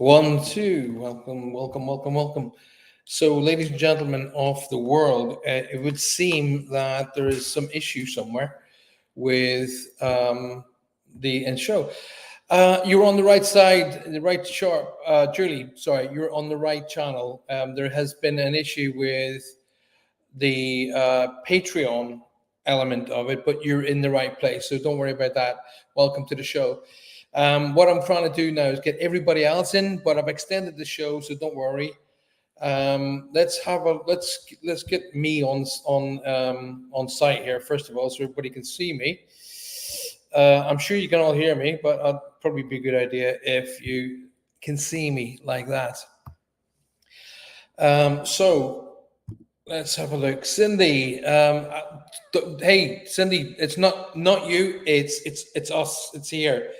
One, two. Welcome, welcome, welcome, welcome. So, ladies and gentlemen of the world, it would seem that there is some issue somewhere with the show. You're on the right side, the right sharp. Julie, sorry, you're on the right channel. There has been an issue with the Patreon element of it, but you're in the right place. So don't worry about that. Welcome to the show. What I'm trying to do now is get everybody else in, but I've extended the show, so don't worry. Let's get me on site here first of all, so everybody can see me. I'm sure you can all hear me, but it'd probably be a good idea if you can see me like that. So let's have a look. Cindy, hey Cindy, it's not you, it's us, it's here.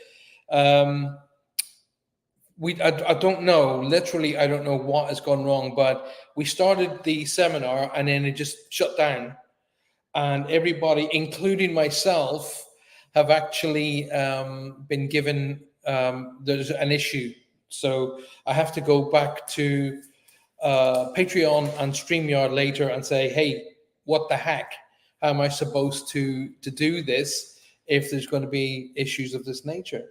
I don't know, literally I don't know what has gone wrong, but we started the seminar and then it just shut down, and everybody, including myself, have actually been given there's an issue, so I have to go back to Patreon and StreamYard later and say, hey, what the heck? How am I supposed to do this if there's going to be issues of this nature?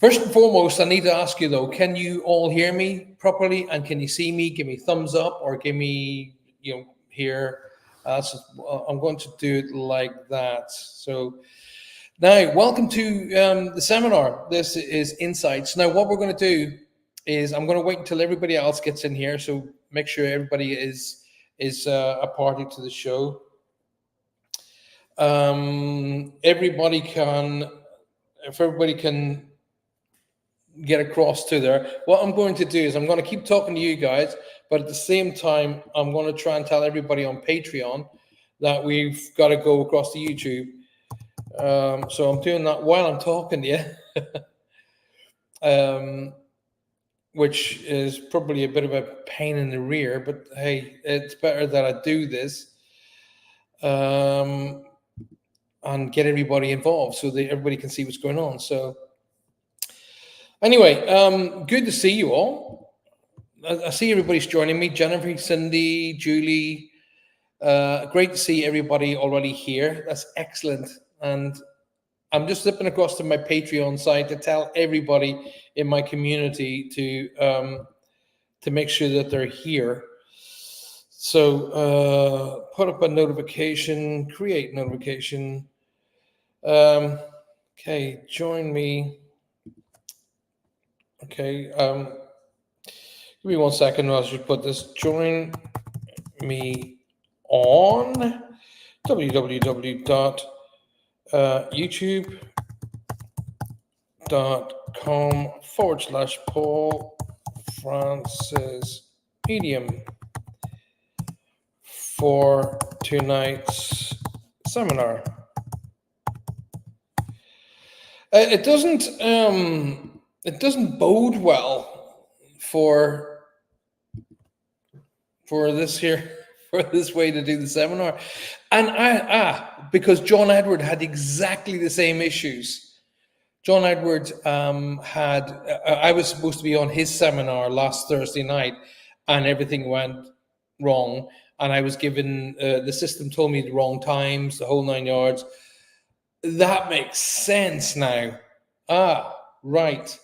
First and foremost, I need to ask you though, can you all hear me properly, and can you see me? Give me thumbs up or give me, here. I'm going to do it like that. So now, welcome to the seminar. This is Insights. Now, what we're going to do is I'm going to wait until everybody else gets in here. So make sure everybody is a party to the show. Everybody can get across to there. What I'm going to do is I'm going to keep talking to you guys, but at the same time, I'm going to try and tell everybody on Patreon that we've got to go across to YouTube. So I'm doing that while I'm talking to you. Which is probably a bit of a pain in the rear, but hey, it's better that I do this and get everybody involved so that everybody can see what's going on. So anyway, good to see you all. I see everybody's joining me. Jennifer, Cindy, Julie. Great to see everybody already here. That's excellent. And I'm just slipping across to my Patreon site to tell everybody in my community to make sure that they're here. So put up a notification, create notification. Okay, join me. Okay, give me 1 second. I'll just put this. Join me on youtube.com/Paul Francis Medium for tonight's seminar. It doesn't bode well for this here, for this way to do the seminar. And because John Edward had exactly the same issues. John Edward I was supposed to be on his seminar last Thursday night, and everything went wrong. And I was given, the system told me the wrong times, the whole 9 yards. That makes sense now. Right.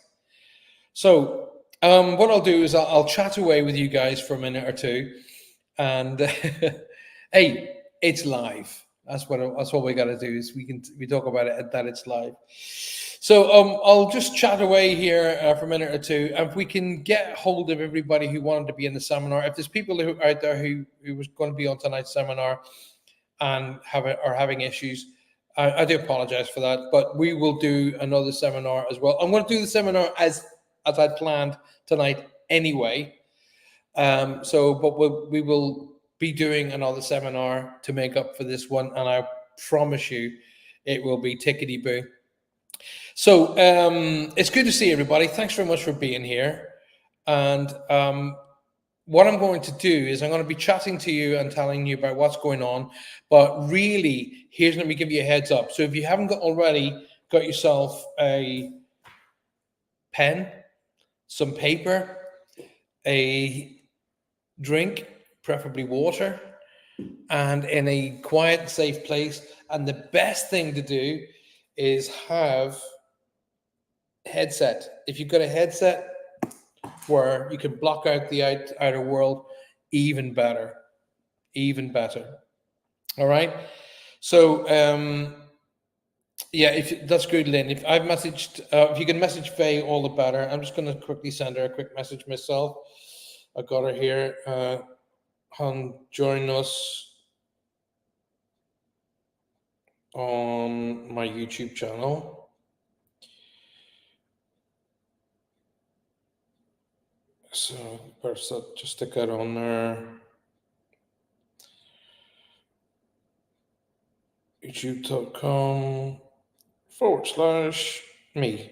So what I'll do is I'll chat away with you guys for a minute or two. And hey, it's live. That's what we got to do, is we talk about it that it's live. So I'll just chat away here for a minute or two, and if we can get hold of everybody who wanted to be in the seminar. If there's people out there who was going to be on tonight's seminar and are having issues, I do apologize for that, but we will do another seminar as well. I'm going to do the seminar as I planned tonight anyway. But we will be doing another seminar to make up for this one, and I promise you it will be tickety-boo. So it's good to see everybody. Thanks very much for being here. And what I'm going to do is I'm going to be chatting to you and telling you about what's going on. But really, let me give you a heads up. So if you haven't already got yourself a pen, some paper, a drink, preferably water, and in a quiet, safe place. And the best thing to do is have headset. If you've got a headset where you can block out the outer world, even better, even better. All right. So yeah, if that's good, Lynn. If I've messaged, if you can message Faye, all the better. I'm just going to quickly send her a quick message myself. I got her here. Join us on my YouTube channel. So first, just stick that on there. youtube.com/me.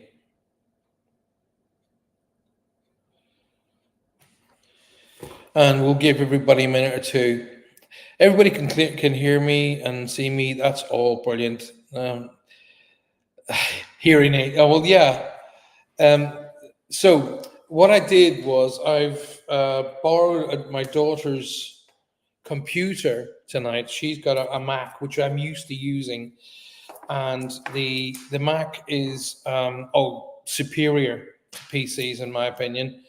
And we'll give everybody a minute or two. Everybody can hear me and see me. That's all brilliant. Hearing aid. Oh, well, yeah. So what I did was I've borrowed my daughter's computer tonight. She's got a Mac, which I'm used to using, and the Mac is superior to PCs in my opinion.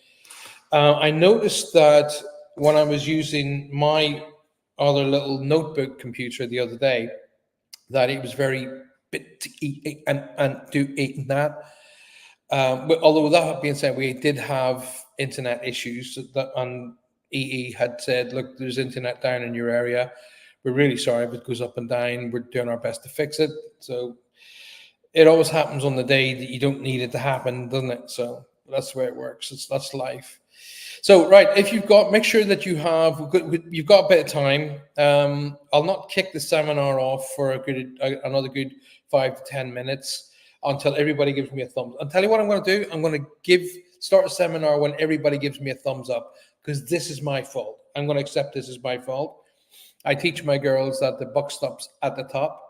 I noticed that when I was using my other little notebook computer the other day, that it was very bit and do that. But although that being said, we did have internet issues that, and EE had said, look, there's internet down in your area. We're really sorry if it goes up and down. We're doing our best to fix it. So it always happens on the day that you don't need it to happen, doesn't it? So that's the way it works. That's life. So, right, if make sure that you've got a bit of time. I'll not kick the seminar off for another good 5 to 10 minutes until everybody gives me a thumbs. I'll tell you what I'm going to do. I'm going to start a seminar when everybody gives me a thumbs up, because this is my fault. I'm going to accept this as my fault. I teach my girls that the buck stops at the top.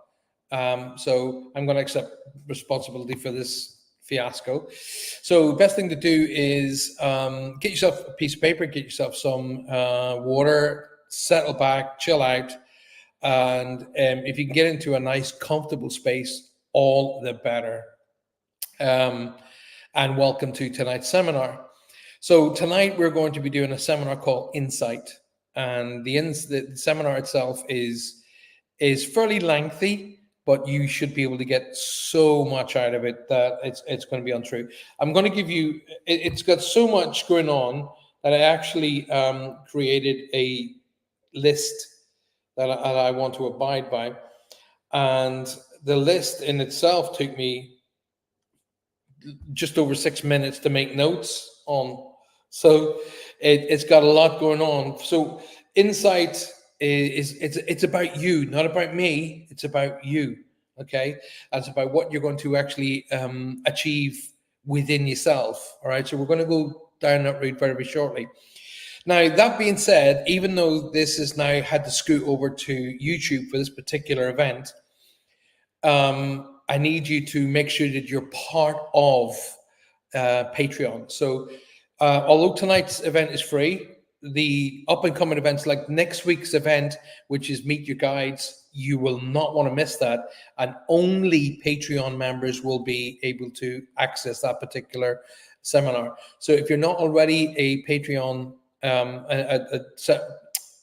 So I'm going to accept responsibility for this fiasco. So best thing to do is get yourself a piece of paper, get yourself some water, settle back, chill out, and if you can get into a nice comfortable space, all the better. And welcome to tonight's seminar. So tonight we're going to be doing a seminar called Insight, and the seminar itself is fairly lengthy, but you should be able to get so much out of it that it's going to be untrue. I'm going to give you, it's got so much going on that I actually created a list that I want to abide by. And the list in itself took me just over 6 minutes to make notes on. So it's got a lot going on. So Insight it's about you, not about me. It's about you. Okay, and it's about what you're going to actually achieve within yourself. All right, so we're going to go down that route very, very shortly. Now, that being said, even though this has now had to scoot over to YouTube for this particular event, I need you to make sure that you're part of Patreon. So although tonight's event is free, the up and coming events like next week's event, which is Meet Your Guides, you will not want to miss that. And only Patreon members will be able to access that particular seminar. So if you're not already a Patreon,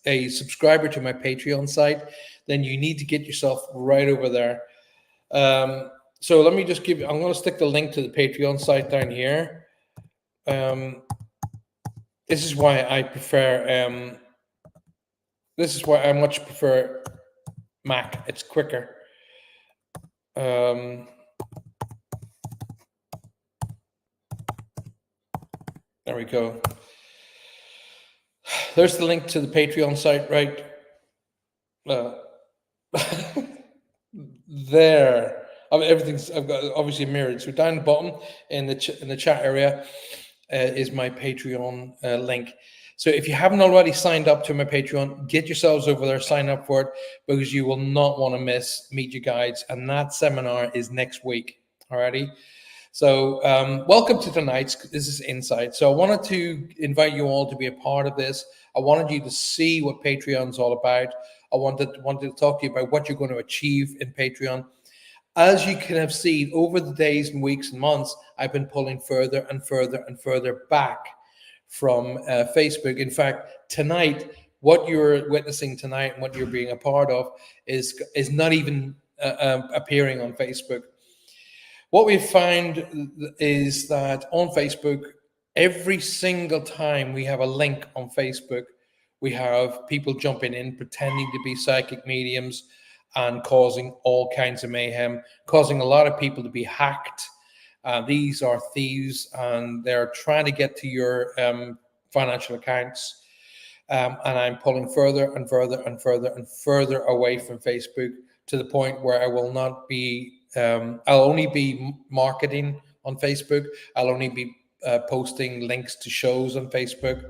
a subscriber to my Patreon site, then you need to get yourself right over there. So let me just I'm going to stick the link to the Patreon site down here. This is why I prefer, this is why I much prefer Mac. It's quicker. There we go. There's the link to the Patreon site, right? There. Everything's, I've got obviously mirrored. So down the bottom in the chat area is my Patreon link. So if you haven't already signed up to my Patreon, get yourselves over there, sign up for it, because you will not want to miss Meet Your Guides. And that seminar is next week. Alrighty. So, welcome to tonight's. This is Insight. So, I wanted to invite you all to be a part of this. I wanted you to see what Patreon's all about. I wanted to talk to you about what you're going to achieve in Patreon. As you can have seen over the days and weeks and months, I've been pulling further and further and further back from Facebook. In fact, tonight, what you're witnessing tonight and what you're being a part of is not even appearing on Facebook. What we find is that on Facebook, every single time we have a link on Facebook, we have people jumping in, pretending to be psychic mediums and causing all kinds of mayhem, causing a lot of people to be hacked. These are thieves and they're trying to get to your financial accounts. And I'm pulling further and further and further and further away from Facebook to the point where I will not be, I'll only be marketing on Facebook. I'll only be posting links to shows on Facebook.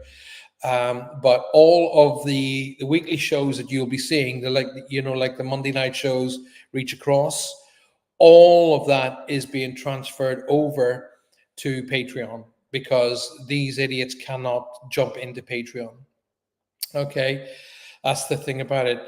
But all of the weekly shows that you'll be seeing, like the Monday night shows, Reach Across, all of that is being transferred over to Patreon because these idiots cannot jump into Patreon. Okay, that's the thing about it.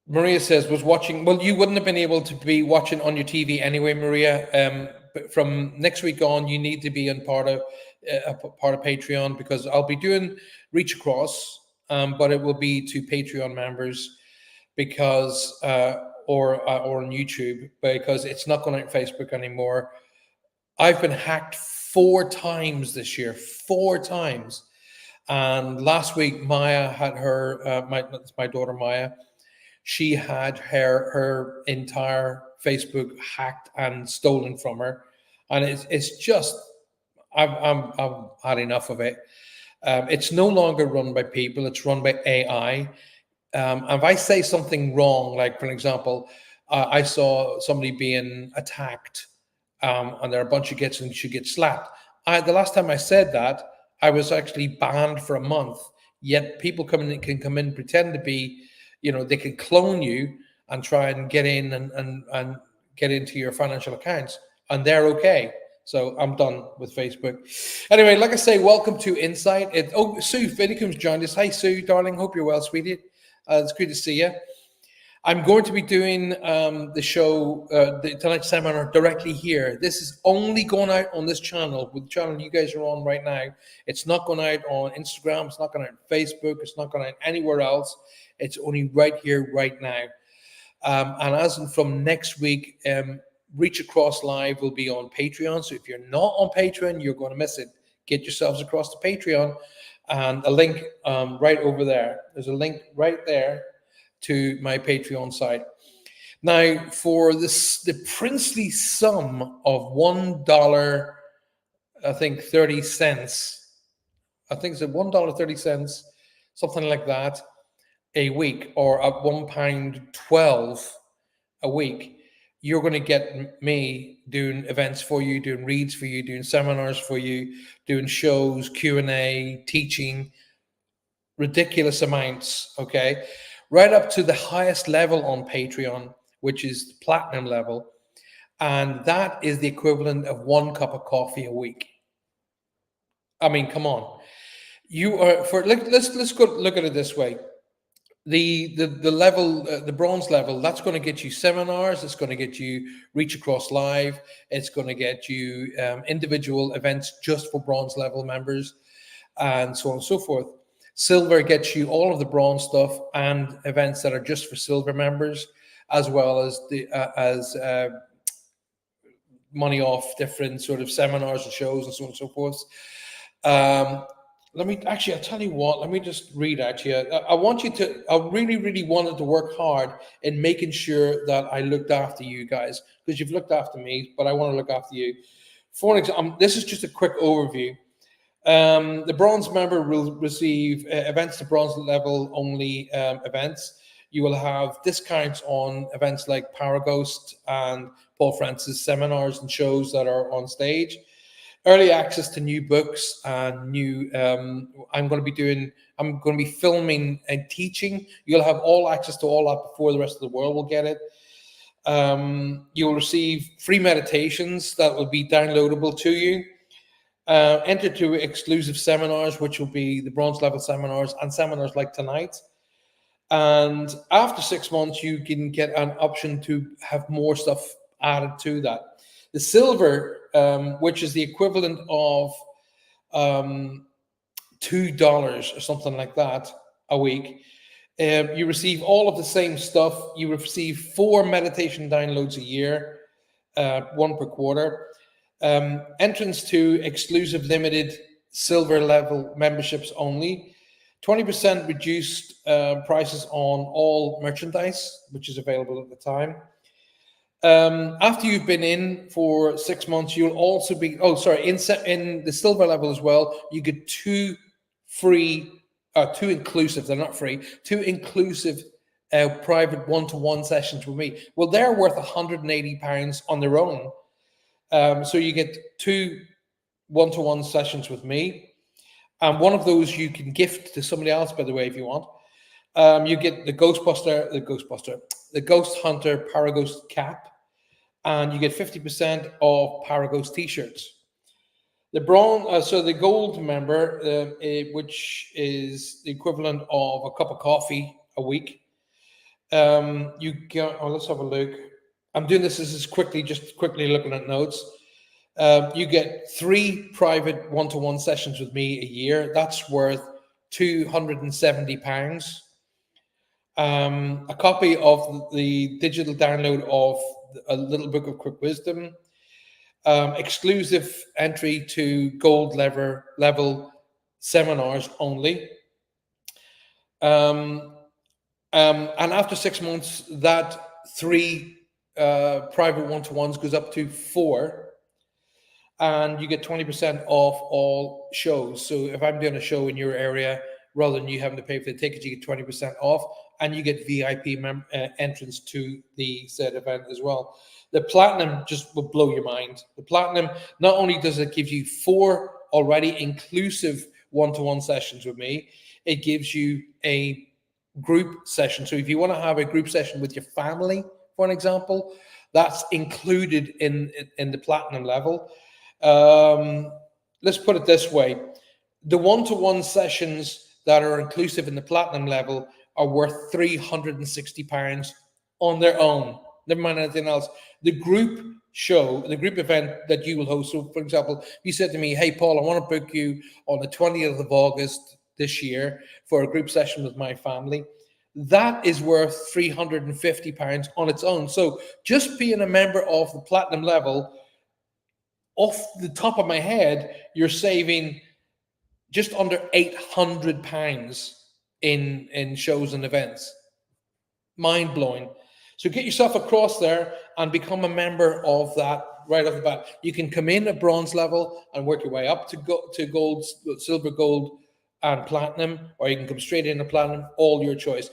Maria says, was watching. Well, you wouldn't have been able to be watching on your TV anyway, Maria. But from next week on, you need to be in part of Patreon because I'll be doing Reach Across, but it will be to Patreon members because or on YouTube because it's not going out on Facebook anymore. I've been hacked 4 times this year, 4 times. And last week, Maya had her, my daughter Maya, she had her entire Facebook hacked and stolen from her. And it's just, I've had enough of it. It's no longer run by people, it's run by AI. If I say something wrong, like for example, I saw somebody being attacked and there are a bunch of kids and should get slapped. The last time I said that, I was actually banned for a month. Yet people can come in, pretend to be, they can clone you and try and get in and get into your financial accounts, and they're okay. So I'm done with Facebook. Anyway, like I say, welcome to Insight. Sue Finnecombe's joined us. Hi, Sue, darling. Hope you're well, sweetie. It's good to see you. I'm going to be doing the show, tonight's seminar directly here. This is only going out on this channel, with the channel you guys are on right now. It's not going out on Instagram. It's not going out on Facebook. It's not going out anywhere else. It's only right here, right now. And as from next week, Reach Across Live will be on Patreon. So if you're not on Patreon, you're going to miss it. Get yourselves across to Patreon. And a link right over there. There's a link right there to my Patreon site. Now, for the princely sum of $1, I think 30 cents. I think it's at $1.30, something like that, a week, or at £1.12 a week. You're going to get me doing events for you, doing reads for you, doing seminars for you, doing shows, Q&A, teaching, ridiculous amounts, okay? Right up to the highest level on Patreon, which is the platinum level. And that is the equivalent of 1 cup of coffee a week. I mean, come on. You are let's go look at it this way. The level, the bronze level, that's going to get you seminars. It's going to get you Reach Across Live. It's going to get you individual events just for bronze level members, and so on and so forth. Silver gets you all of the bronze stuff and events that are just for silver members, as well as the money off different sort of seminars and shows and so on and so forth. I'll tell you what, let me just read out to you. I really, really wanted to work hard in making sure that I looked after you guys, because you've looked after me, but I want to look after you. For example, this is just a quick overview. The bronze member will receive events to bronze level only events. You will have discounts on events like Paraghost and Paul Francis seminars and shows that are on stage. Early access to new books and new. I'm going to be filming and teaching. You'll have all access to all that before the rest of the world will get it. You'll receive free meditations that will be downloadable to you. Enter to exclusive seminars, which will be the bronze level seminars and seminars like tonight. And after 6 months, you can get an option to have more stuff added to that. The silver, which is the equivalent of $2 or something like that a week, you receive all of the same stuff. You receive 4 meditation downloads a year, 1 per quarter. Entrance to exclusive limited silver level memberships only. 20% reduced prices on all merchandise, which is available at the time. After you've been in for 6 months, you'll also be, in the silver level as well, you get 2 inclusive, they're not free, 2 inclusive private one-to-one sessions with me. Well, they're worth £180 on their own. So you get 2 one-to-one sessions with me. And one of those you can gift to somebody else, by the way, if you want. You get the Ghost Hunter Paraghost cap, and you get 50% off Paraghost t-shirts. The the gold member, which is the equivalent of a cup of coffee a week. You get. Oh, let's have a look. I'm doing this just quickly looking at notes. You get 3 private one-to-one sessions with me a year. That's worth £270. A copy of the digital download of A Little Book of Quick Wisdom. Exclusive entry to gold level seminars only. And after 6 months, that 3 private one-to-ones goes up to 4. And you get 20% off all shows. So if I'm doing a show in your area, rather than you having to pay for the tickets, you get 20% off, and you get VIP entrance to the said event as well. The platinum just will blow your mind. The platinum, not only does it give you 4 already inclusive one-to-one sessions with me, it gives you a group session. So if you want to have a group session with your family, for an example, that's included in the platinum level. Let's put it this way. The one-to-one sessions that are inclusive in the platinum level are worth £360 on their own. Never mind anything else. The group show, the group event that you will host. So, for example, you said to me, hey, Paul, I want to book you on the 20th of August this year for a group session with my family. That is worth £350 on its own. So just being a member of the platinum level, off the top of my head, you're saving just under £800 in shows and events. Mind blowing. So get yourself across there and become a member of that right off the bat. You can come in at bronze level and work your way up to gold, silver, gold, and platinum, or you can come straight into platinum. All your choice.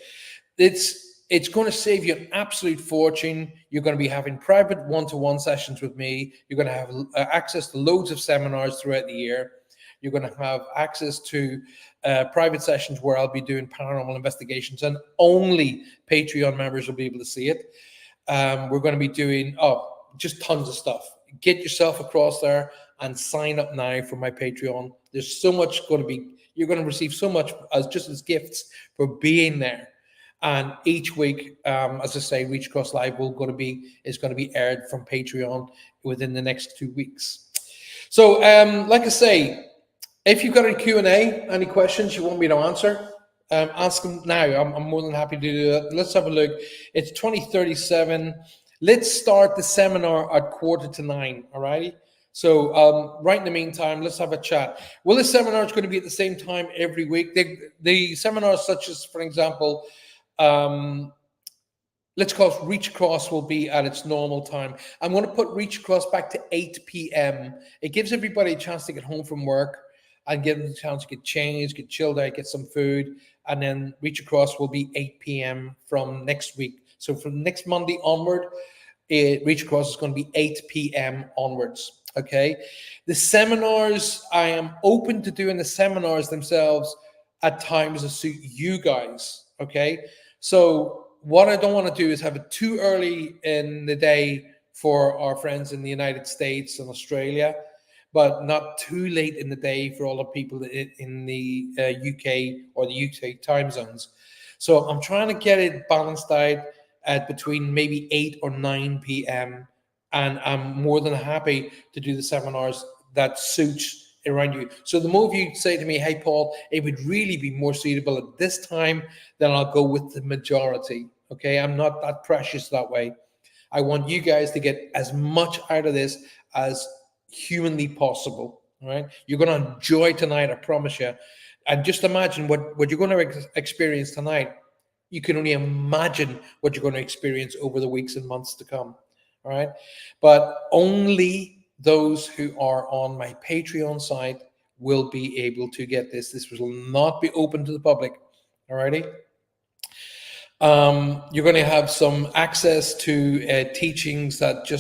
It's going to save you an absolute fortune. You're going to be having private one-to-one sessions with me. You're going to have access to loads of seminars throughout the year. You're going to have access to private sessions where I'll be doing paranormal investigations, and only Patreon members will be able to see it. We're going to be doing just tons of stuff. Get yourself across there and sign up now for my Patreon. There's so much going to be. You're going to receive so much as gifts for being there. And each week, as I say, Reach Across Live is going to be aired from Patreon within the next 2 weeks. So, like I say, if you've got any Q&A, any questions you want me to answer, ask them now. I'm more than happy to do that. Let's have a look. It's 2037. Let's start the seminar at 8:45. All righty. So right in the meantime, let's have a chat. Well, the seminar is going to be at the same time every week. The seminars such as, for example, let's call it Reach Across will be at its normal time. I'm going to put Reach Across back to 8 p.m. It gives everybody a chance to get home from work and give them a chance to get changed, get chilled out, get some food. And then Reach Across will be 8 p.m. from next week. So from next Monday onward, Reach Across is going to be 8 p.m. onwards. Okay. The seminars, I am open to doing the seminars themselves at times that suit you guys. Okay. So what I don't want to do is have it too early in the day for our friends in the United States and Australia, but not too late in the day for all the people in the UK or the UK time zones. So I'm trying to get it balanced out at between maybe 8 or 9 p.m. And I'm more than happy to do the seminars that suits around you. So the more you say to me, hey, Paul, it would really be more suitable at this time, then I'll go with the majority. Okay, I'm not that precious that way. I want you guys to get as much out of this as humanly possible. All right, you're going to enjoy tonight, I promise you. And just imagine what you're going to experience tonight. You can only imagine what you're going to experience over the weeks and months to come. All right, but only those who are on my Patreon site will be able to get this. This will not be open to the public. All righty. You're going to have some access to teachings that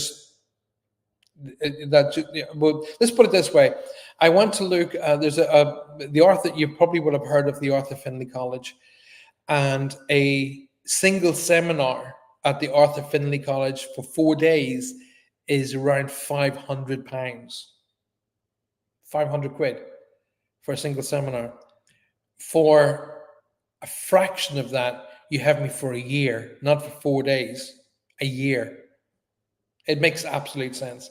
well, let's put it this way. I want to look. There's the Arthur. You probably would have heard of the Arthur Findlay College, and a single seminar at the Arthur Findlay College for 4 days is around £500. 500 quid for a single seminar. For a fraction of that, you have me for a year, not for 4 days, a year. It makes absolute sense.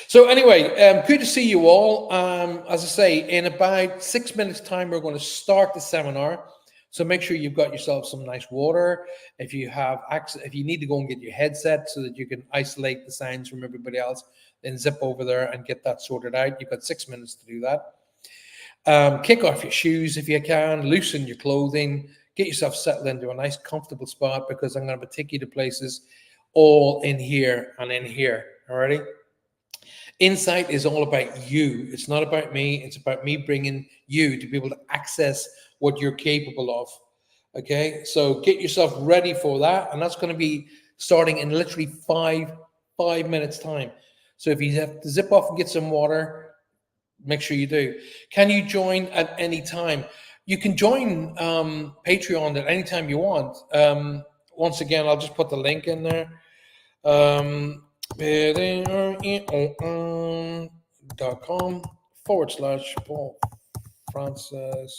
So anyway, good to see you all. As I say, in about 6 minutes time, we're going to start the seminar. So make sure you've got yourself some nice water. If you have access, if you need to go and get your headset so that you can isolate the sounds from everybody else, then zip over there and get that sorted out. You've got 6 minutes to do that. Kick off your shoes if you can, loosen your clothing, get yourself settled into a nice comfortable spot, because I'm going to take you to places all in here and in here. Alrighty. Insight is all about you. It's not about me. It's about me bringing you to be able to access what you're capable of. Okay, so get yourself ready for that, and that's going to be starting in literally five minutes time. So if you have to zip off and get some water, make sure you do. Can you join at any time? You can join Patreon at any time you want. Once again, I'll just put the link in there. patreon.com/Paul Francis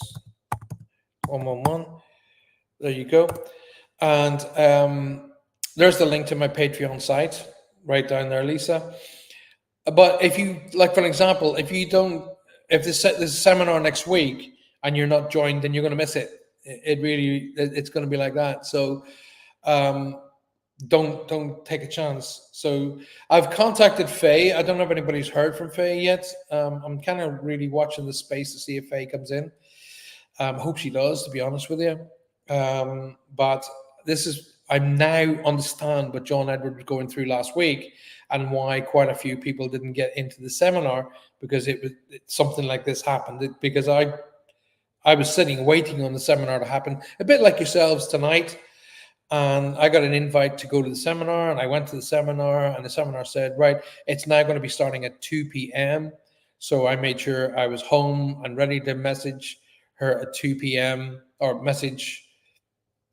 111. There you go. And there's the link to my Patreon site right down there, Lisa. But if you, like, for example, if there's a seminar next week and you're not joined, then you're going to miss it. It's going to be like that. So don't take a chance. So I've contacted Faye. I don't know if anybody's heard from Faye yet. I'm kind of really watching the space to see if Faye comes in. Hope she does, to be honest with you. But I now understand what John Edward was going through last week, and why quite a few people didn't get into the seminar, because something like this happened. Because I was sitting waiting on the seminar to happen, a bit like yourselves tonight. And I got an invite to go to the seminar, and I went to the seminar, and the seminar said, right, it's now going to be starting at 2 p.m. So I made sure I was home and ready to message her at 2 p.m. or message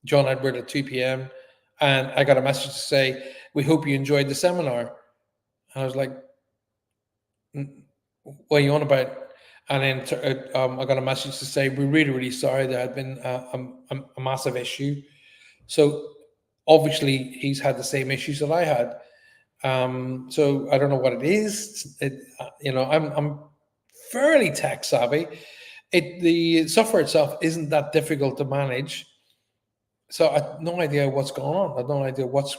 John Edward at 2 p.m. And I got a message to say, we hope you enjoyed the seminar. And I was like, what are you on about? And then I got a message to say, we're really, really sorry. There had been a massive issue. So obviously he's had the same issues that I had. So I don't know what it is. I'm fairly tech savvy. The software itself isn't that difficult to manage. So I have no idea what's going on. I have no idea what's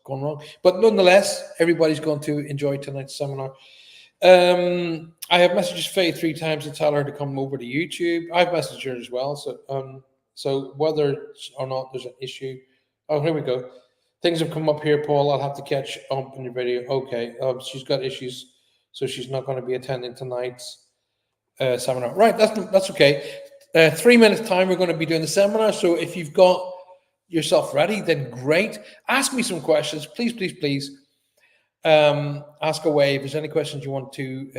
going wrong. But nonetheless, everybody's going to enjoy tonight's seminar. I have messaged Faye 3 times to tell her to come over to YouTube. I've messaged her as well. So whether or not there's an issue. Oh, here we go. Things have come up here, Paul. I'll have to catch up in your video. Okay. She's got issues, so she's not going to be attending tonight's seminar. Right. That's okay. 3 minutes time, we're going to be doing the seminar. So if you've got yourself ready, then great. Ask me some questions, please, please, please. Ask away if there's any questions you want to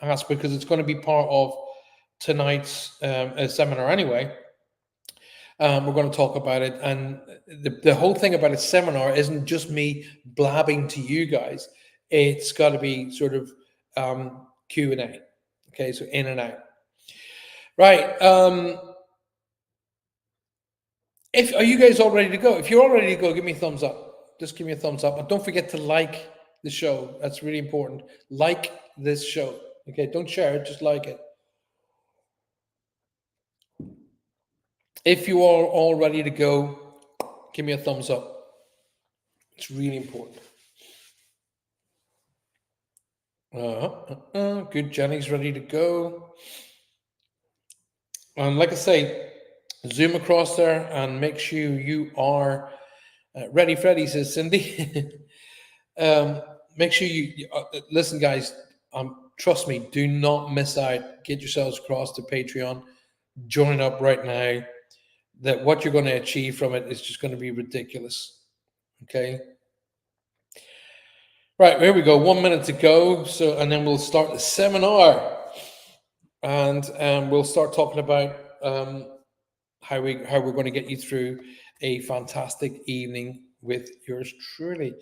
ask, because it's going to be part of tonight's seminar anyway. We're going to talk about it, and the whole thing about a seminar isn't just me blabbing to you guys. It's got to be sort of Q&A. Okay, so in and out. Right. If are you guys all ready to go? If you're all ready to go, give me a thumbs up. Just give me a thumbs up, and don't forget to like the show. That's really important. Like this show. Okay, don't share it, just like it. If you are all ready to go, give me a thumbs up. It's really important. Good. Jenny's ready to go. And like I say, zoom across there and make sure you are ready. Freddy, says Cindy. Make sure you listen, guys. Trust me, do not miss out. Get yourselves across to Patreon. Join up right now. That what you're going to achieve from it is just going to be ridiculous. Okay. Right, here we go. 1 minute to go. So, and then we'll start the seminar, and we'll start talking about how we're going to get you through a fantastic evening with yours truly.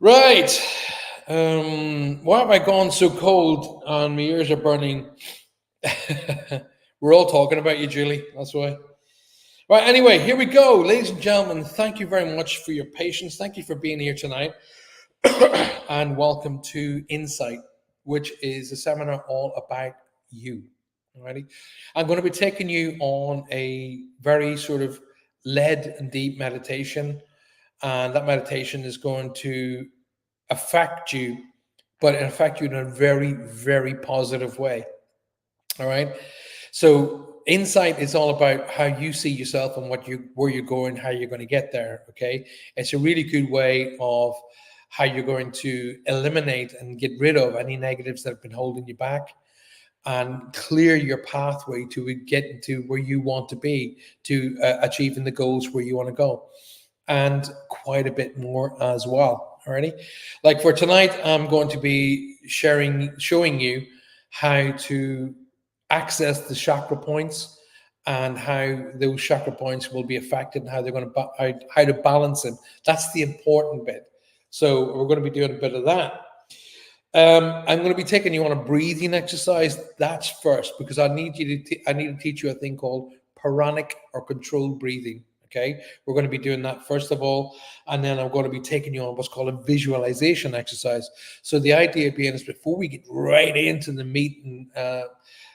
Right. Why have I gone so cold and my ears are burning? We're all talking about you, Julie. That's why. Right. Anyway, here we go, ladies and gentlemen. Thank you very much for your patience. Thank you for being here tonight. And welcome to Insight, which is a seminar all about you. Alrighty, I'm going to be taking you on a very sort of led and deep meditation, and that meditation is going to affect you, but affect you in a very, very positive way. All right. So Insight is all about how you see yourself and where you're going, how you're going to get there. Okay, it's a really good way of how you're going to eliminate and get rid of any negatives that have been holding you back, and clear your pathway to get to where you want to be, to achieving the goals where you want to go, and quite a bit more as well. Alrighty, like for tonight, I'm going to be showing you how to access the chakra points and how those chakra points will be affected and how they're going to how to balance them. That's the important bit. So we're going to be doing a bit of that. I'm going to be taking you on a breathing exercise. That's first, because I need to teach you a thing called pranic or controlled breathing. Okay, we're going to be doing that first of all, and then I'm going to be taking you on what's called a visualization exercise. So the idea being is, before we get right into the meat and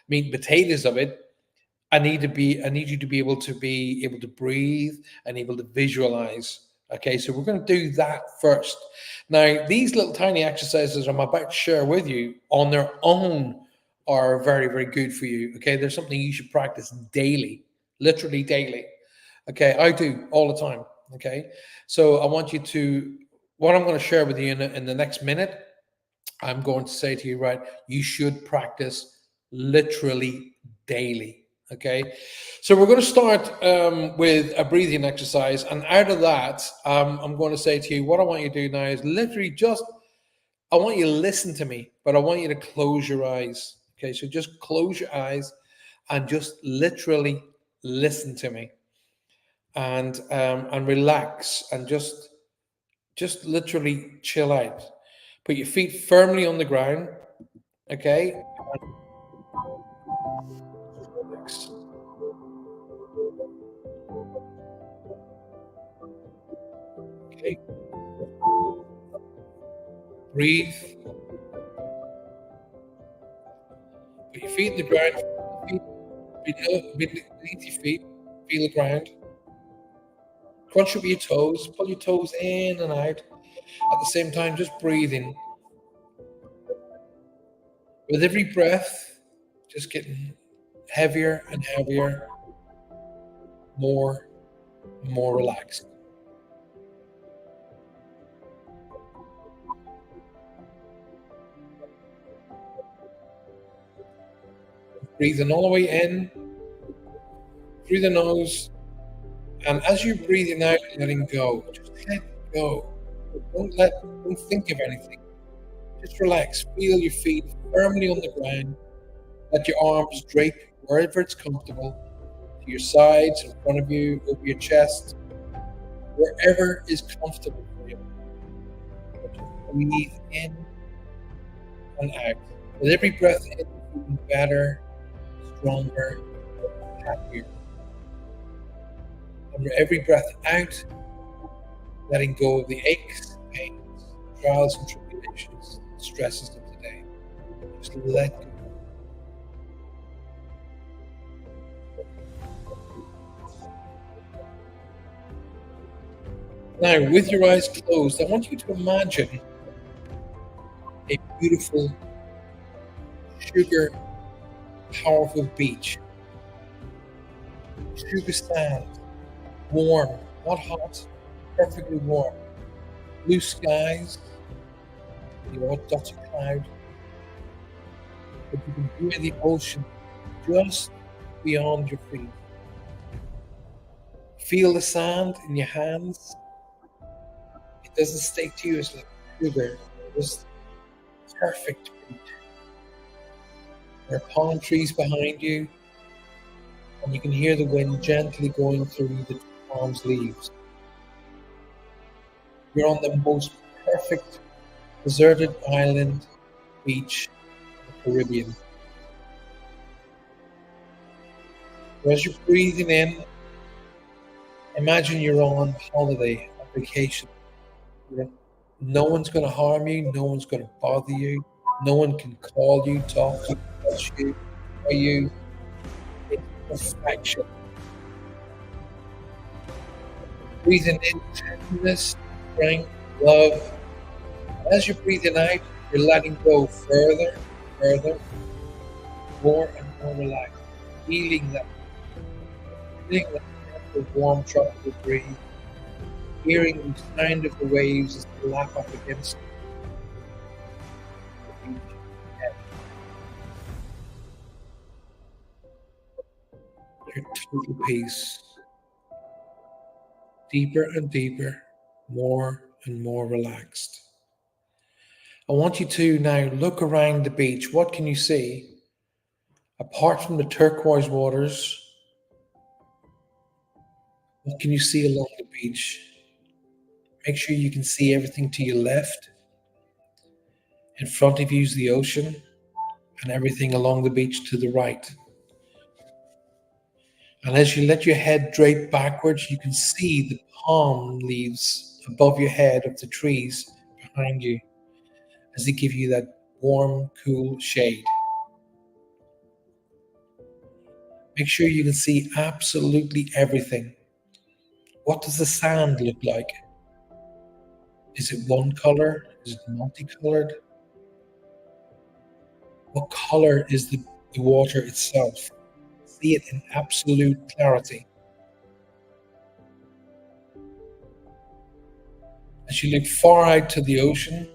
potatoes of it, I need you to be able to breathe and able to visualize. Okay, so we're going to do that first. Now, these little tiny exercises I'm about to share with you on their own are very, very good for you. Okay, there's something you should practice daily, literally daily. Okay, I do all the time. Okay, so I want you to, what I'm going to share with you in the next minute, I'm going to say to you, right, you should practice literally daily. Okay, so we're going to start with a breathing exercise, and out of that, I'm going to say to you, what I want you to do now is literally just, I want you to listen to me, but I want you to close your eyes. Okay, so just close your eyes and just literally listen to me, and relax, and just literally chill out. Put your feet firmly on the ground. Okay. Okay. Breathe. Put your feet in the ground. Beneath your feet. Feel the ground. Crunch up your toes. Pull your toes in and out. At the same time, just breathing. With every breath, just getting heavier and heavier, more and more relaxed. Breathing all the way in through the nose, and as you're breathing out, letting go. Just let go. Don't think of anything. Just relax. Feel your feet firmly on the ground. Let your arms drape wherever it's comfortable. to your sides, in front of you, over your chest, wherever is comfortable for you. Just breathe in and out. With every breath in, feeling better, stronger, happier. And with every breath out, letting go of the aches, pains, trials and tribulations, stresses of today. Just let go. Now, with your eyes closed, I want you to imagine a beautiful, sugar, powerful beach. Sugar sand, warm, not hot, perfectly warm. Blue skies, the odd dots of cloud. But you can hear the ocean just beyond your feet. Feel the sand in your hands. It doesn't stick to you as like sugar. It's perfect beach. There are palm trees behind you, and you can hear the wind gently going through the palm leaves. You're on the most perfect deserted island beach in the Caribbean. As you're breathing in, imagine you're on holiday, on vacation. No one's going to harm you, no one's going to bother you, no one can call you, talk to you, touch you, or you. It's perfection. Breathing in tenderness, strength, love. As you're breathing out, you're letting go further, further, more and more relaxed, feeling that warm tropical breeze, hearing the sound of the waves as they lap up against the beach. Your total peace, deeper and deeper, more and more relaxed. I want you to now look around the beach. What can you see? Apart from the turquoise waters, what can you see along the beach? Make sure you can see everything to your left. In front of you is the ocean, and everything along the beach to the right. And as you let your head drape backwards, you can see the palm leaves above your head of the trees behind you as they give you that warm, cool shade. Make sure you can see absolutely everything. What does the sand look like? Is it one color? Is it multicolored? What color is the water itself? See it in absolute clarity. As you look far out to the ocean,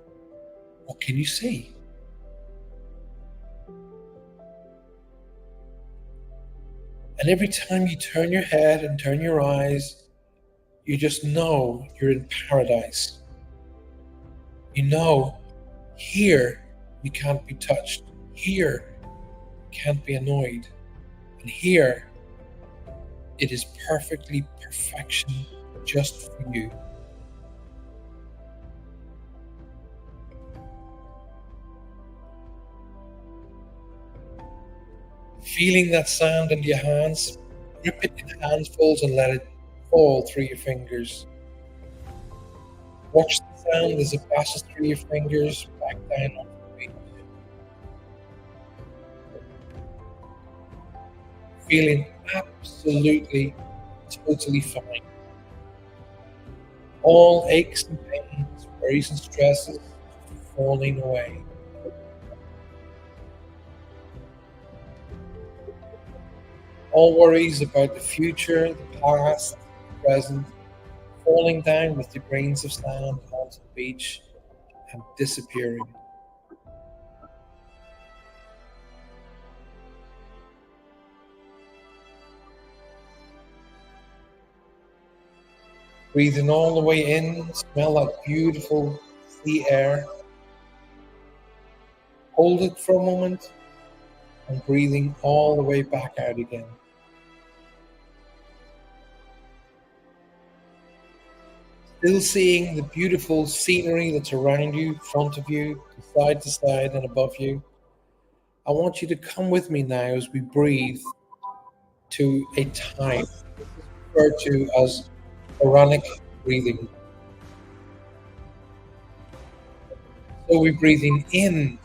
what can you see? And every time you turn your head and turn your eyes, you just know you're in paradise. You know, here you can't be touched. Here you can't be annoyed. And here it is perfectly perfection just for you. Feeling that sand in your hands, grip it in handfuls and let it fall through your fingers. Watch the sand as it passes through your fingers back down onto the beach. Feeling absolutely, totally fine. All aches and pains, worries and stresses falling away. All worries about the future, the past, the present, falling down with the grains of sand onto the beach and disappearing. Breathing all the way in, smell that beautiful sea air. Hold it for a moment and breathing all the way back out again. Still seeing the beautiful scenery that's around you, front of you, to side, and above you. I want you to come with me now as we breathe to a time referred to as Quranic breathing. So we're breathing in,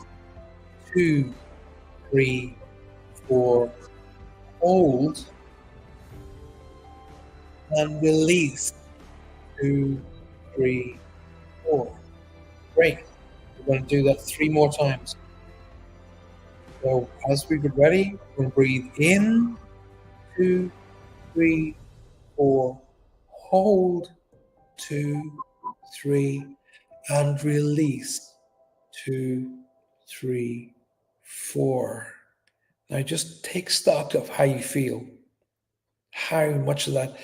2, 3, 4, hold, and release, 2, 3, 4. Great. We're going to do that 3 more times. So as we get ready, we're going to breathe in, 2, 3, 4, hold, 2, 3, and release, 2, 3, 4. Now just take stock of how you feel, how much of that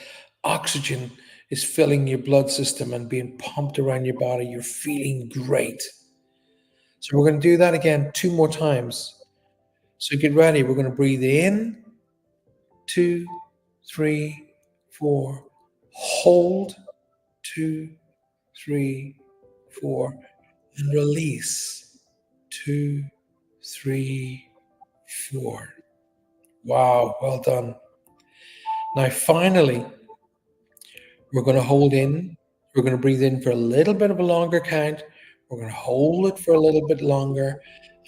oxygen is filling your blood system and being pumped around your body. You're feeling great. So we're going to do that again 2 more times. So get ready. We're going to breathe in, 2, 3, 4, hold, 2, 3, 4, and release, 2, 3, 4. Wow, well done. Now, finally, we're going to hold in. We're going to breathe in for a little bit of a longer count. We're going to hold it for a little bit longer.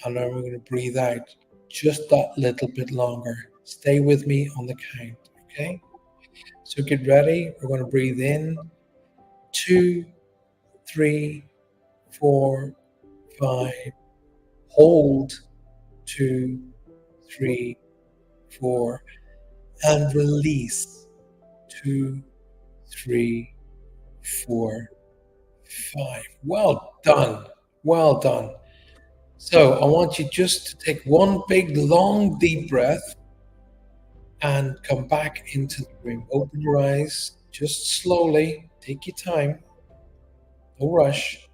And then we're going to breathe out just that little bit longer. Stay with me on the count, okay? So get ready. We're going to breathe in, 2, 3, 4, 5. Hold, 2, 3, 4, and release, 2, 3, 4, 5. Well done. Well done. So I want you just to take one big, long, deep breath and come back into the room. Open your eyes just slowly. Take your time. No rush.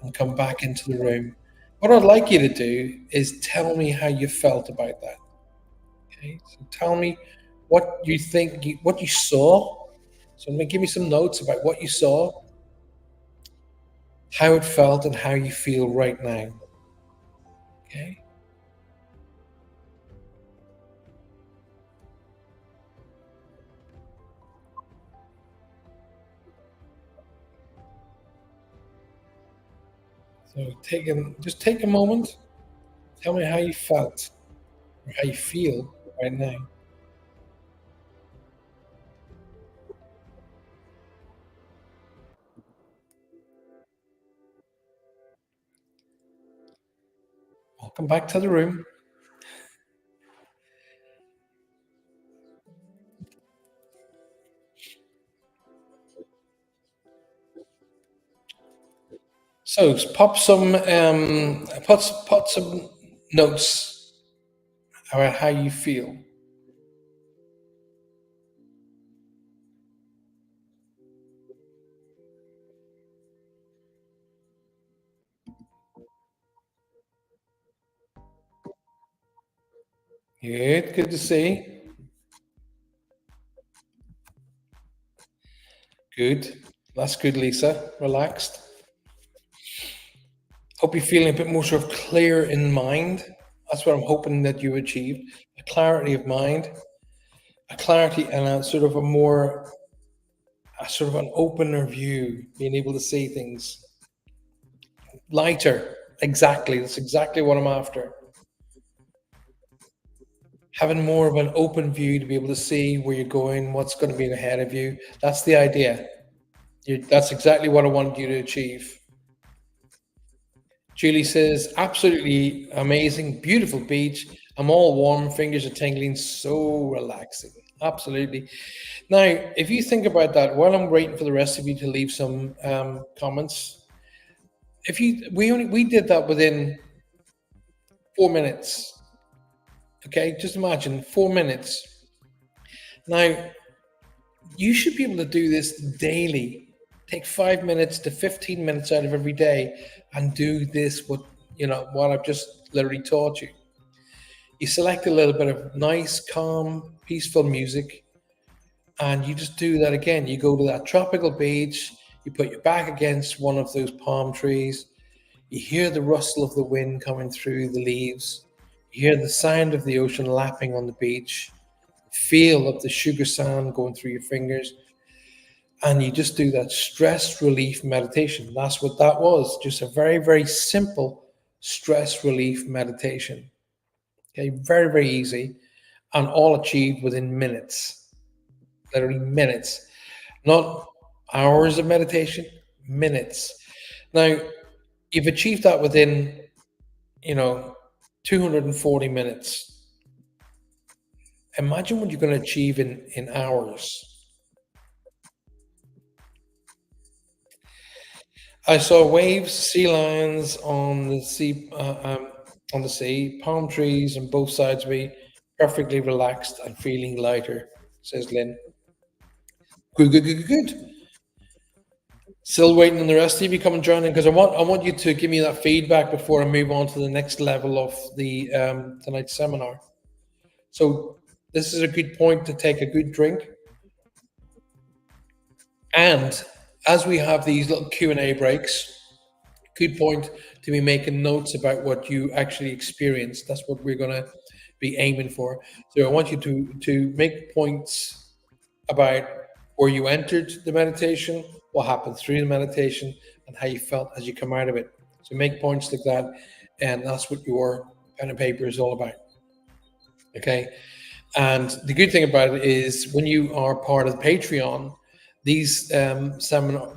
And come back into the room. What I'd like you to do is tell me how you felt about that. Okay, so tell me what you think, what you saw. So give me some notes about what you saw, how it felt, and how you feel right now. Okay. So just take a moment. Tell me how you felt or how you feel right now. Welcome back to the room. So pop some notes about how you feel. Good to see. Good. That's good, Lisa. Relaxed. Hope you're feeling a bit more sort of clear in mind. That's what I'm hoping that you achieved. A clarity of mind, a clarity and a sort of an opener view, being able to see things lighter. Exactly. That's exactly what I'm after. Having more of an open view to be able to see where you're going, what's going to be ahead of you. That's the idea. That's exactly what I wanted you to achieve. Julie says, absolutely amazing, beautiful beach. I'm all warm, fingers are tingling, so relaxing. Absolutely. Now, if you think about that, while I'm waiting for the rest of you to leave some comments, we did that within 4 minutes. Okay, just imagine 4 minutes. Now, you should be able to do this daily. Take 5 minutes to 15 minutes out of every day and do this, what I've just literally taught you. You select a little bit of nice, calm, peaceful music And you just do that again. You go to that tropical beach, you put your back against one of those palm trees, you hear the rustle of the wind coming through the leaves, you hear the sound of the ocean lapping on the beach, feel of the sugar sand going through your fingers, and you just do that stress relief meditation. That's what that was, just a very, very simple stress relief meditation. Okay, very, very easy, and all achieved within minutes, literally minutes, not hours of meditation, minutes. Now, you've achieved that within, you know, 240 minutes. Imagine what you're going to achieve in hours. I saw waves, sea lions on the sea, palm trees on both sides of me, perfectly relaxed and feeling lighter, says Lynn. Good, good, good, good, good. Still waiting on the rest of you come and join in because I want you to give me that feedback before I move on to the next level of the tonight's seminar. So this is a good point to take a good drink. And as we have these little Q&A breaks, good point to be making notes about what you actually experienced. That's what we're going to be aiming for. So I want you to make points about where you entered the meditation, what happened through the meditation, and how you felt as you come out of it. So make points like that, and that's what your pen and paper is all about. Okay. And the good thing about it is when you are part of Patreon, these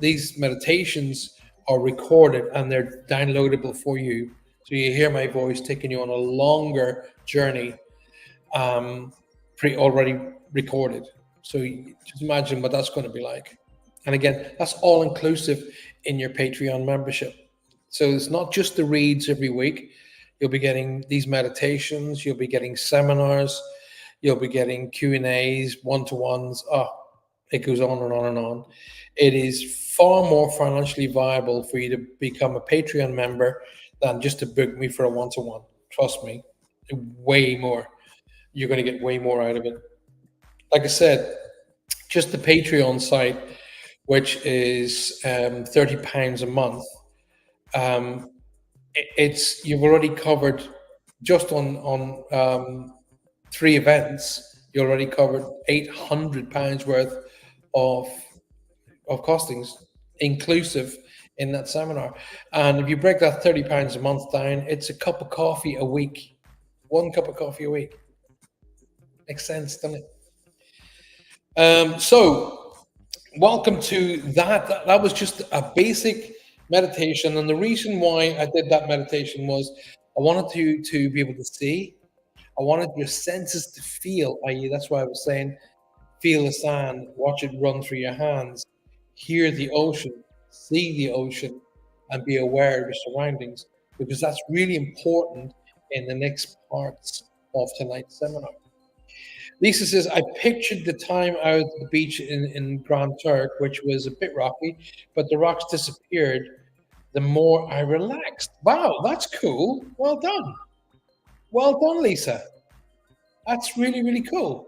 these meditations are recorded and they're downloadable for you. So you hear my voice taking you on a longer journey, already recorded. So you just imagine what that's going to be like. And again, that's all inclusive in your Patreon membership. So it's not just the reads every week. You'll be getting these meditations. You'll be getting seminars. You'll be getting Q&As, one-to-ones. Oh, it goes on and on and on. It is far more financially viable for you to become a Patreon member than just to book me for a one-to-one. Trust me, way more. You're going to get way more out of it. Like I said, just the Patreon site, which is £30 a month, it's you've already covered just on 3 events. You already covered £800 worth of costings, inclusive in that seminar. And if you break that £30 a month down, it's a cup of coffee a week. 1 cup of coffee a week. Makes sense, doesn't it? So welcome to that. That was just a basic meditation. And the reason why I did that meditation was I wanted you to be able to see. I wanted your senses to feel, i.e., that's why I was saying, feel the sand, watch it run through your hands, hear the ocean, see the ocean, and be aware of your surroundings, because that's really important in the next parts of tonight's seminar. Lisa says, I pictured the time out at the beach in Grand Turk, which was a bit rocky, but the rocks disappeared the more I relaxed. Wow, that's cool. Well done. Well done, Lisa. That's really, really cool.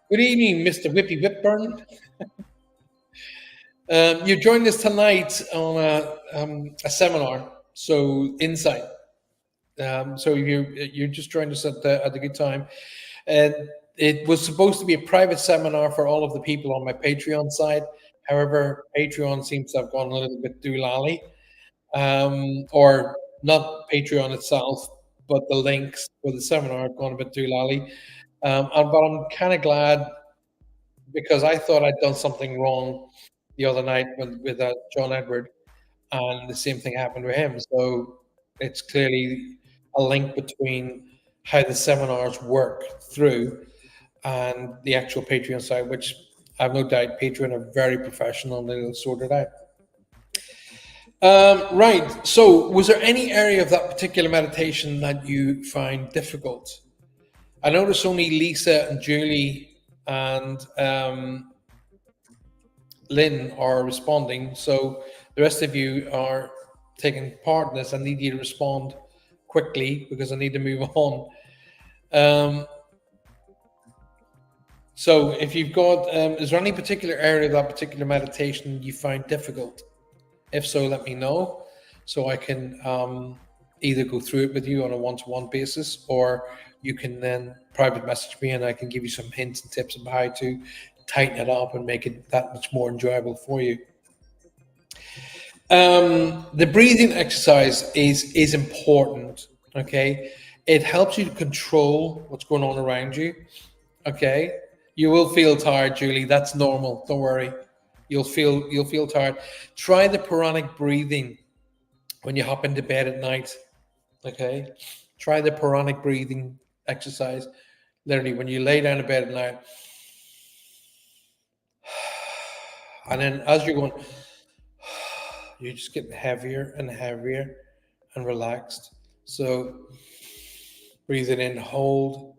Good evening, Mr. Whippy Whipburn. You're joining us tonight on a seminar, so Insight. So you're just joined us at the good time. And it was supposed to be a private seminar for all of the people on my Patreon side. However, Patreon seems to have gone a little bit doolally, or not Patreon itself, but the links for the seminar have gone a bit doolally. But I'm kind of glad because I thought I'd done something wrong the other night with John Edward, and the same thing happened with him. So it's clearly a link between how the seminars work through and the actual Patreon side, which I have no doubt Patreon are very professional and they'll sort it out. Right. So, was there any area of that particular meditation that you find difficult? I noticed only Lisa and Julie and Lynn are responding. So the rest of you are taking part in this. I need you to respond quickly because I need to move on. So if you've got, is there any particular area of that particular meditation you find difficult? If so, let me know so I can either go through it with you on a one-to-one basis, or you can then private message me and I can give you some hints and tips about how to tighten it up and make it that much more enjoyable for you. The breathing exercise is important. Okay, it helps you to control what's going on around you. Okay, you will feel tired, Julie. That's normal. Don't worry. You'll feel tired. Try the Puranic breathing when you hop into bed at night. Okay, try the Puranic breathing exercise. Literally, when you lay down in bed at night, and then as you're going, you're just getting heavier and heavier and relaxed. So breathing in, hold,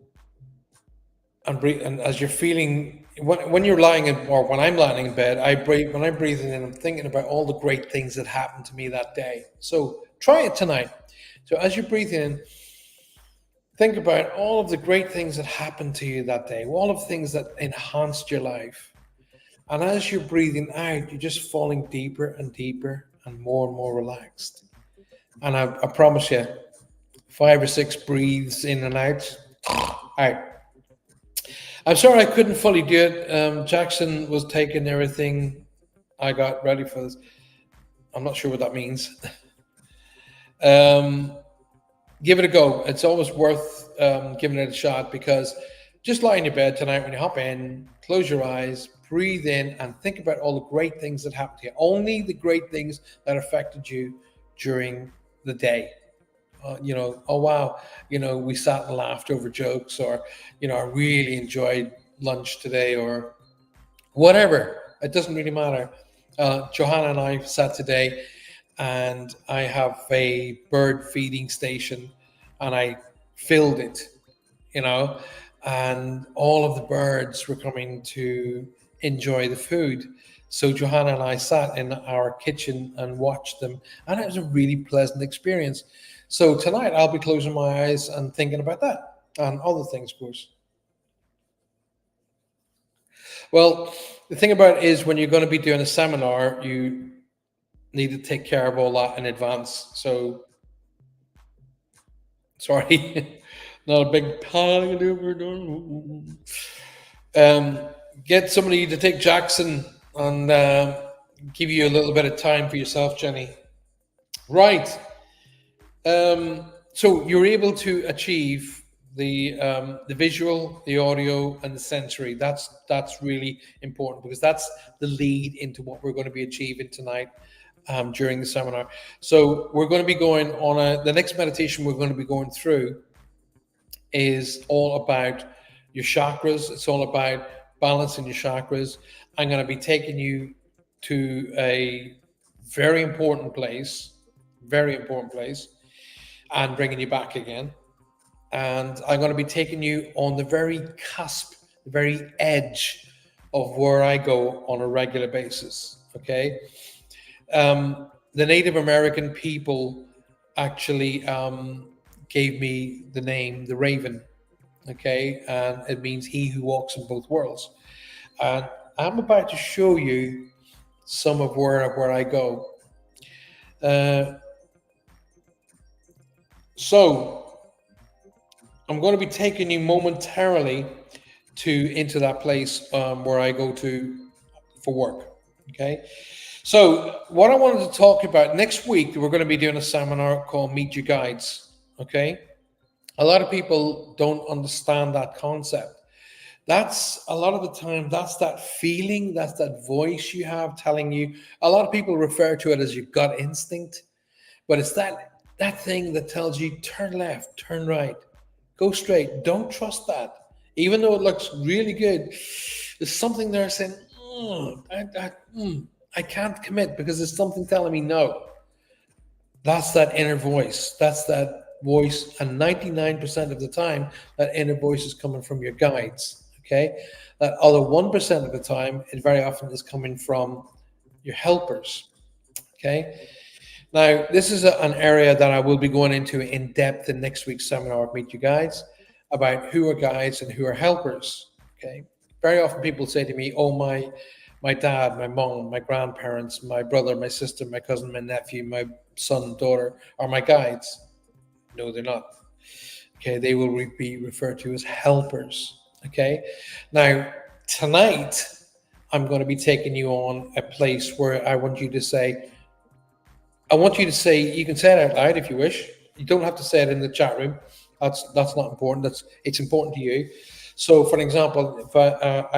and breathe. And as you're feeling, when you're lying in, or when I'm lying in bed, I breathe. When I'm breathing in, I'm thinking about all the great things that happened to me that day. So try it tonight. So as you're breathing in, think about all of the great things that happened to you that day, all of the things that enhanced your life. And as you're breathing out, you're just falling deeper and deeper and more relaxed. And I promise you, 5 or 6 breathes in and out. I'm sorry I couldn't fully do it. Jackson was taking everything I got ready for this. I'm not sure what that means. Give it a go. It's always worth giving it a shot, because just lie in your bed tonight when you hop in, close your eyes, breathe in, and think about all the great things that happened to you. Only the great things that affected you during the day. Oh wow, we sat and laughed over jokes, or, I really enjoyed lunch today, or whatever. It doesn't really matter. Johanna and I sat today, and I have a bird feeding station, and I filled it, and all of the birds were coming to enjoy the food. So Johanna and I sat in our kitchen and watched them, and it was a really pleasant experience. So tonight I'll be closing my eyes and thinking about that and other things, of course. Well, the thing about it is, when you're going to be doing a seminar, you need to take care of all that in advance. So, sorry, not a big panic. Get somebody to take Jackson and give you a little bit of time for yourself, Jenny. Right. So you're able to achieve the visual, the audio, and the sensory. That's really important, because that's the lead into what we're going to be achieving tonight during the seminar. So we're going to be going on the next meditation we're going to be going through is all about your chakras. It's all about balancing your chakras. I'm going to be taking you to a very important place, and bringing you back again. And I'm going to be taking you on the very cusp, the very edge of where I go on a regular basis. Okay. The Native American people actually gave me the name the Raven. Okay. And it means he who walks in both worlds. And I'm about to show you some of where I go. So I'm going to be taking you momentarily into that place where I go to for work. Okay. So what I wanted to talk about next week, we're going to be doing a seminar called Meet Your Guides. Okay. A lot of people don't understand that concept. That's a lot of the time, that's that feeling, that's that voice you have telling you. A lot of people refer to it as your gut instinct, but it's that thing that tells you turn left, turn right, go straight. Don't trust that. Even though it looks really good, there's something there saying, I can't commit because there's something telling me no. That's that inner voice. That's that voice. And 99% of the time, that inner voice is coming from your guides. Okay. That other 1% of the time, it very often is coming from your helpers. Okay. Now, this is an area that I will be going into in depth in next week's seminar of Meet Your Guides, about who are guides and who are helpers. Okay. very often people say to me, "Oh, my dad, my mom, my grandparents, my brother, my sister, my cousin, my nephew, my son, daughter are my guides." No, they're not. Okay, they will be referred to as helpers. Okay, now tonight I'm going to be taking you on a place where I want you to say, you can say it out loud if you wish. You don't have to say it in the chat room. That's not important. It's important to you. So, for example, if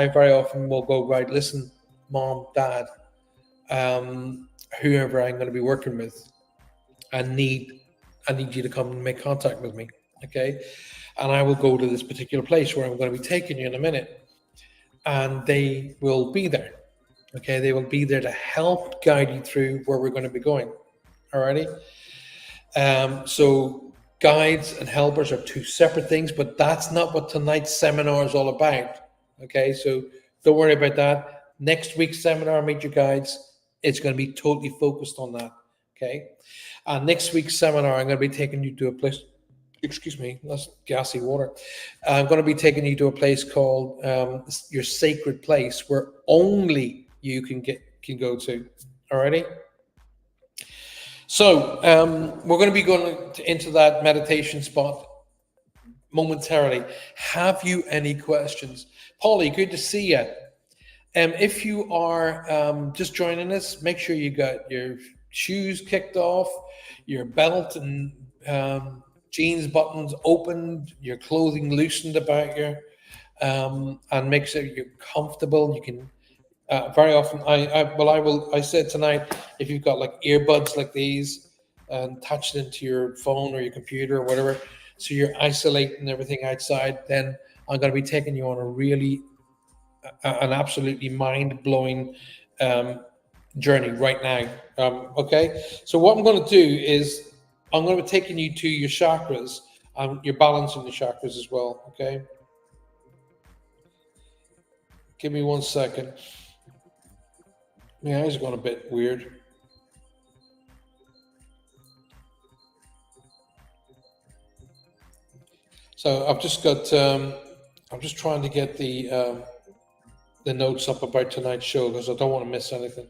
I very often will go, right, listen, mom, dad, whoever I'm going to be working with, I need you to come and make contact with me, okay? And I will go to this particular place where I'm going to be taking you in a minute, and they will be there, okay? They will be there to help guide you through where we're going to be going. Alrighty. So guides and helpers are two separate things, but that's not what tonight's seminar is all about. Okay, so don't worry about that. Next week's seminar, Meet Your Guides, it's going to be totally focused on that. Okay, and next week's seminar, I'm going to be taking you to a place. Excuse me, that's gassy water. I'm going to be taking you to a place called your sacred place, where only you can go to. Alrighty. So we're going to be going into that meditation spot momentarily. Have you any questions? Polly, good to see you. If you are just joining us, make sure you got your shoes kicked off, your belt and jeans buttons opened, your clothing loosened about you, and make sure you're comfortable. You can very often, I said tonight, if you've got like earbuds like these and attached into your phone or your computer or whatever, so you're isolating everything outside, then I'm going to be taking you on a really, an absolutely mind-blowing journey right now. Okay, so what I'm going to do is I'm going to be taking you to your chakras, and you're balancing the chakras as well. Okay, give me 1 second. My eyes are going a bit weird. So I've just got, I'm just trying to get the notes up about tonight's show because I don't want to miss anything.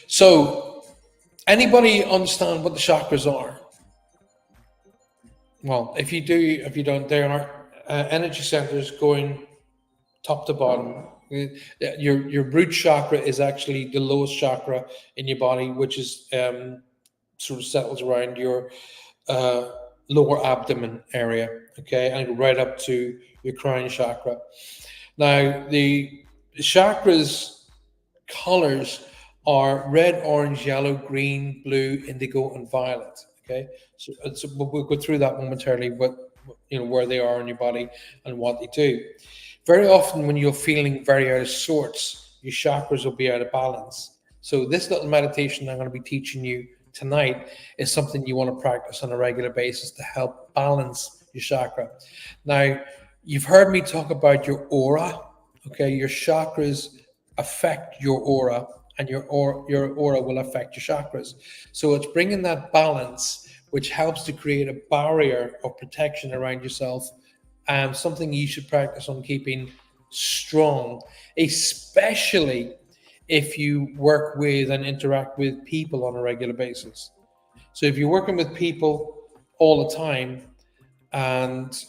So, anybody understand what the chakras are? Well, if you do, if you don't, they are energy centers going top to bottom. Your root chakra is actually the lowest chakra in your body, which is sort of settles around your lower abdomen area, okay, and right up to your crown chakra. Now, the chakras colors are red, orange, yellow, green, blue, indigo, and violet. Okay, so we'll go through that momentarily. What where they are in your body and what they do. Very often, when you're feeling very out of sorts, your chakras will be out of balance. So this little meditation I'm going to be teaching you tonight is something you want to practice on a regular basis to help balance your chakra. Now, you've heard me talk about your aura. Okay, your chakras affect your aura, and your aura will affect your chakras. So it's bringing that balance, which helps to create a barrier of protection around yourself. Something you should practice on keeping strong, especially if you work with and interact with people on a regular basis. So if you're working with people all the time and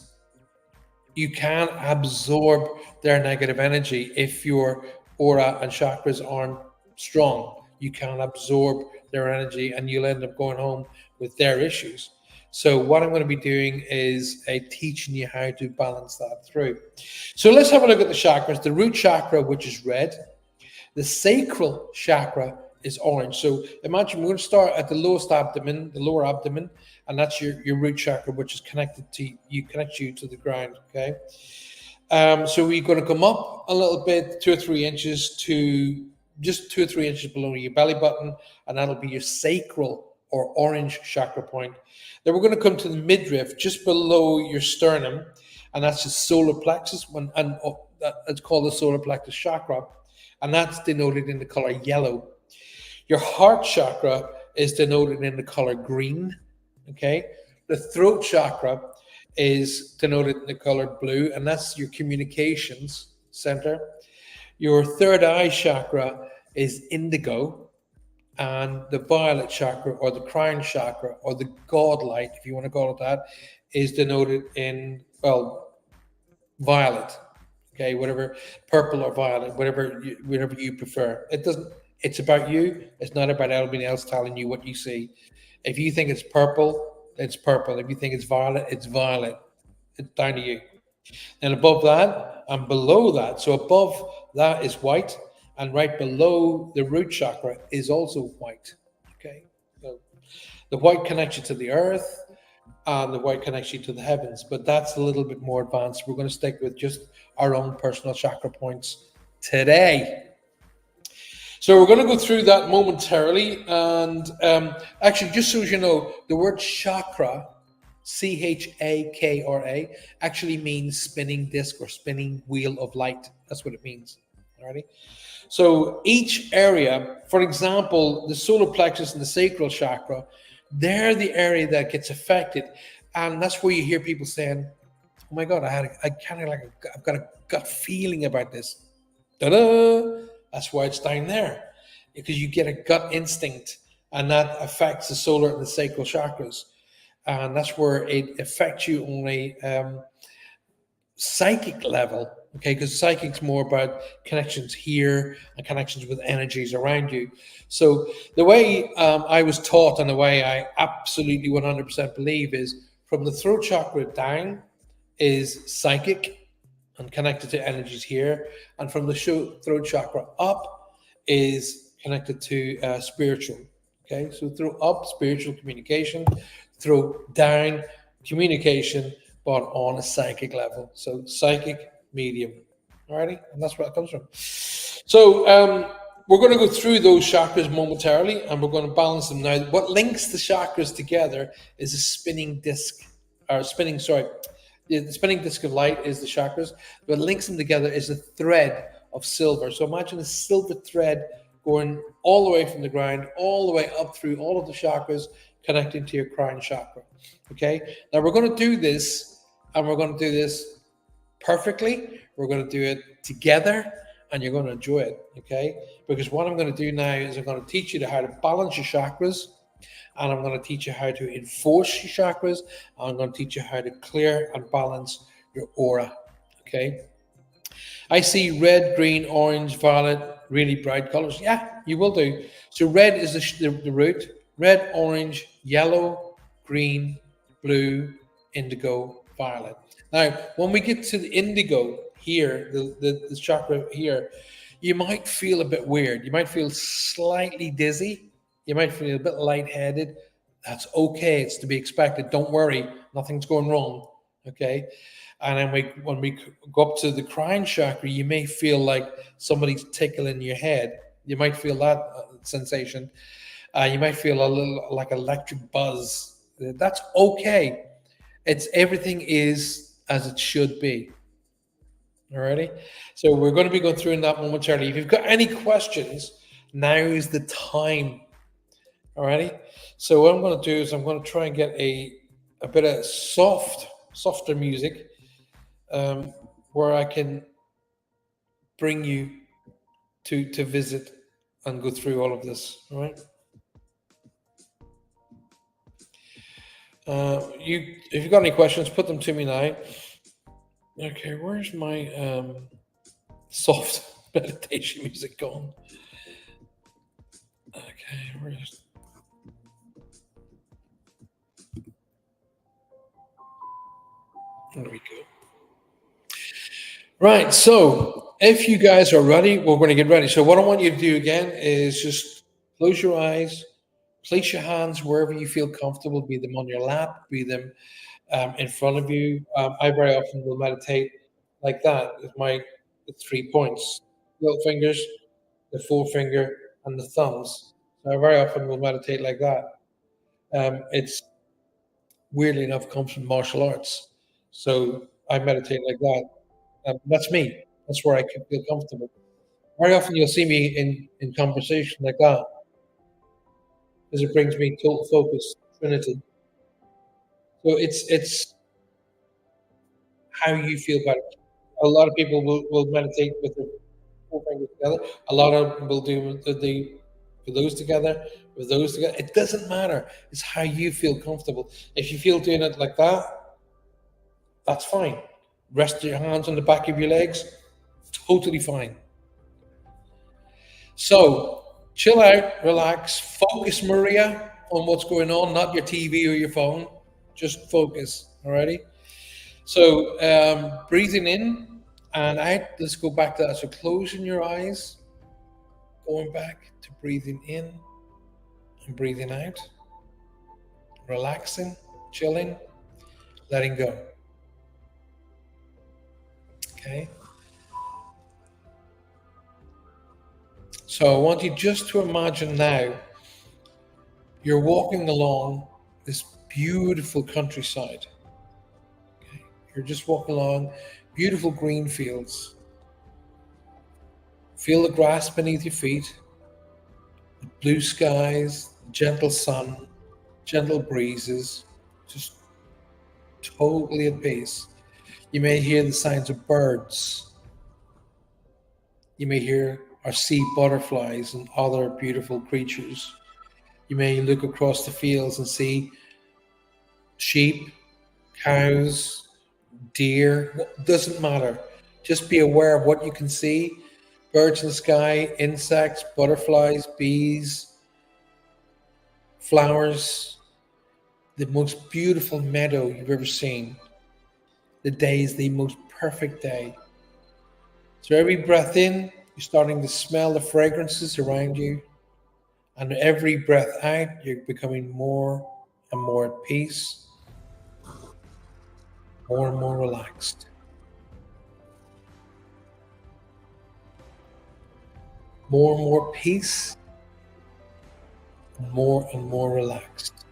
you can't absorb their negative energy, if your aura and chakras aren't strong, you can't absorb their energy and you'll end up going home with their issues. So what I'm going to be doing is teaching you how to balance that through. So let's have a look at the chakras. The root chakra, which is red. The sacral chakra is orange. So imagine we're going to start at the lowest abdomen, the lower abdomen, and that's your root chakra, which is connected to you, connects you to the ground. Okay. So we're going to come up a little bit, 2 or 3 inches to just 2 or 3 inches below your belly button, and that'll be your sacral or orange chakra point. Then we're going to come to the midriff, just below your sternum, and that's the solar plexus. It's called the solar plexus chakra, and that's denoted in the color yellow. Your heart chakra is denoted in the color green. Okay, the throat chakra is denoted in the color blue, and that's your communications center. Your third eye chakra is indigo, and the violet chakra or the crown chakra or the god light, if you want to call it that, is denoted in, well, violet. Okay, whatever, purple or violet, whatever you prefer. It doesn't. It's about you. It's not about anybody else telling you what you see. If you think it's purple, it's purple. If you think it's violet, it's violet. It's down to you. And above that and below that, so above that is white, and right below the root chakra is also white. Okay, so the white connects you to the earth, and the white connects you to the heavens, but that's a little bit more advanced. We're going to stick with just our own personal chakra points today. So we're going to go through that momentarily, and actually, just so you know, the word chakra, chakra, actually means spinning disc or spinning wheel of light. That's what it means. Alrighty. So each area, for example, the solar plexus and the sacral chakra, they're the area that gets affected, and that's where you hear people saying, "Oh my God, I've got a gut feeling about this." Ta-da! That's why it's down there, because you get a gut instinct, and that affects the solar and the sacral chakras, and that's where it affects you on a psychic level. Okay, because psychic's more about connections here and connections with energies around you. So the way I was taught, and the way I absolutely 100% believe, is from the throat chakra down is psychic and connected to energies here, and from the throat chakra up is connected to spiritual. Okay, so throat up, spiritual communication; throat down, communication, but on a psychic level. So psychic, medium. Alrighty, and that's where it comes from. So we're going to go through those chakras momentarily, and we're going to balance them now. What links the chakras together is a spinning disc, or spinning. Sorry, the spinning disc of light is the chakras. What links them together is a thread of silver. So imagine a silver thread going all the way from the ground, all the way up through all of the chakras, connecting to your crown chakra. Okay, now we're going to do this, and we're going to do this perfectly. We're going to do it together, and you're going to enjoy it. Okay, because what I'm going to do now is I'm going to teach you how to balance your chakras, and I'm going to teach you how to enforce your chakras, and I'm going to teach you how to clear and balance your aura. Okay, I see red, green, orange, violet, really bright colors. Yeah, you will do. So red is the root. Red, orange, yellow, green, blue, indigo, violet. Now, when we get to the indigo here, the chakra here, you might feel a bit weird. You might feel slightly dizzy. You might feel a bit lightheaded. That's okay. It's to be expected. Don't worry. Nothing's going wrong. Okay. And then when we go up to the crown chakra, you may feel like somebody's tickling your head. You might feel that sensation. You might feel a little like electric buzz. That's okay. It's everything is as it should be. Alrighty. So we're going to be going through that momentarily. If you've got any questions, now is the time. Alrighty. So what I'm going to do is I'm going to try and get a bit of softer music, where I can bring you to visit and go through all of this. All right. If you've got any questions, put them to me now. Okay, where's my soft meditation music gone? Okay, where's... There we go. Right, so if you guys are ready, we're going to get ready. So what I want you to do again is just close your eyes, place your hands wherever you feel comfortable, be them on your lap, be them in front of you. I very often will meditate like that with my 3 points, little fingers, the forefinger, and the thumbs. So I very often will meditate like that. It's weirdly enough comes from martial arts. So I meditate like that. That's me. That's where I can feel comfortable. Very often you'll see me in conversation like that, because it brings me total focus, trinity. So it's how you feel about it. A lot of people will meditate with their four fingers together. A lot of them will do with those together, with those together. It doesn't matter. It's how you feel comfortable. If you feel doing it like that, that's fine. Rest your hands on the back of your legs, totally fine. So chill out, relax, focus, Maria, on what's going on, not your TV or your phone. Just focus. Alrighty. So breathing in and out. Let's go back to that. So closing your eyes, going back to breathing in and breathing out, relaxing, chilling, letting go. Okay. So I want you just to imagine now you're walking along this beautiful countryside. Okay. You're just walking along beautiful green fields. Feel the grass beneath your feet, blue skies, gentle sun, gentle breezes, just totally at peace. You may hear the sounds of birds. You may hear or see butterflies and other beautiful creatures. You may look across the fields and see sheep, cows, deer. Doesn't matter. Just be aware of what you can see. Birds in the sky, insects, butterflies, bees, flowers, the most beautiful meadow you've ever seen. The day is the most perfect day. So every breath in, you're starting to smell the fragrances around you. And every breath out, you're becoming more and more at peace, more and more relaxed. More and more peace, more and more relaxed.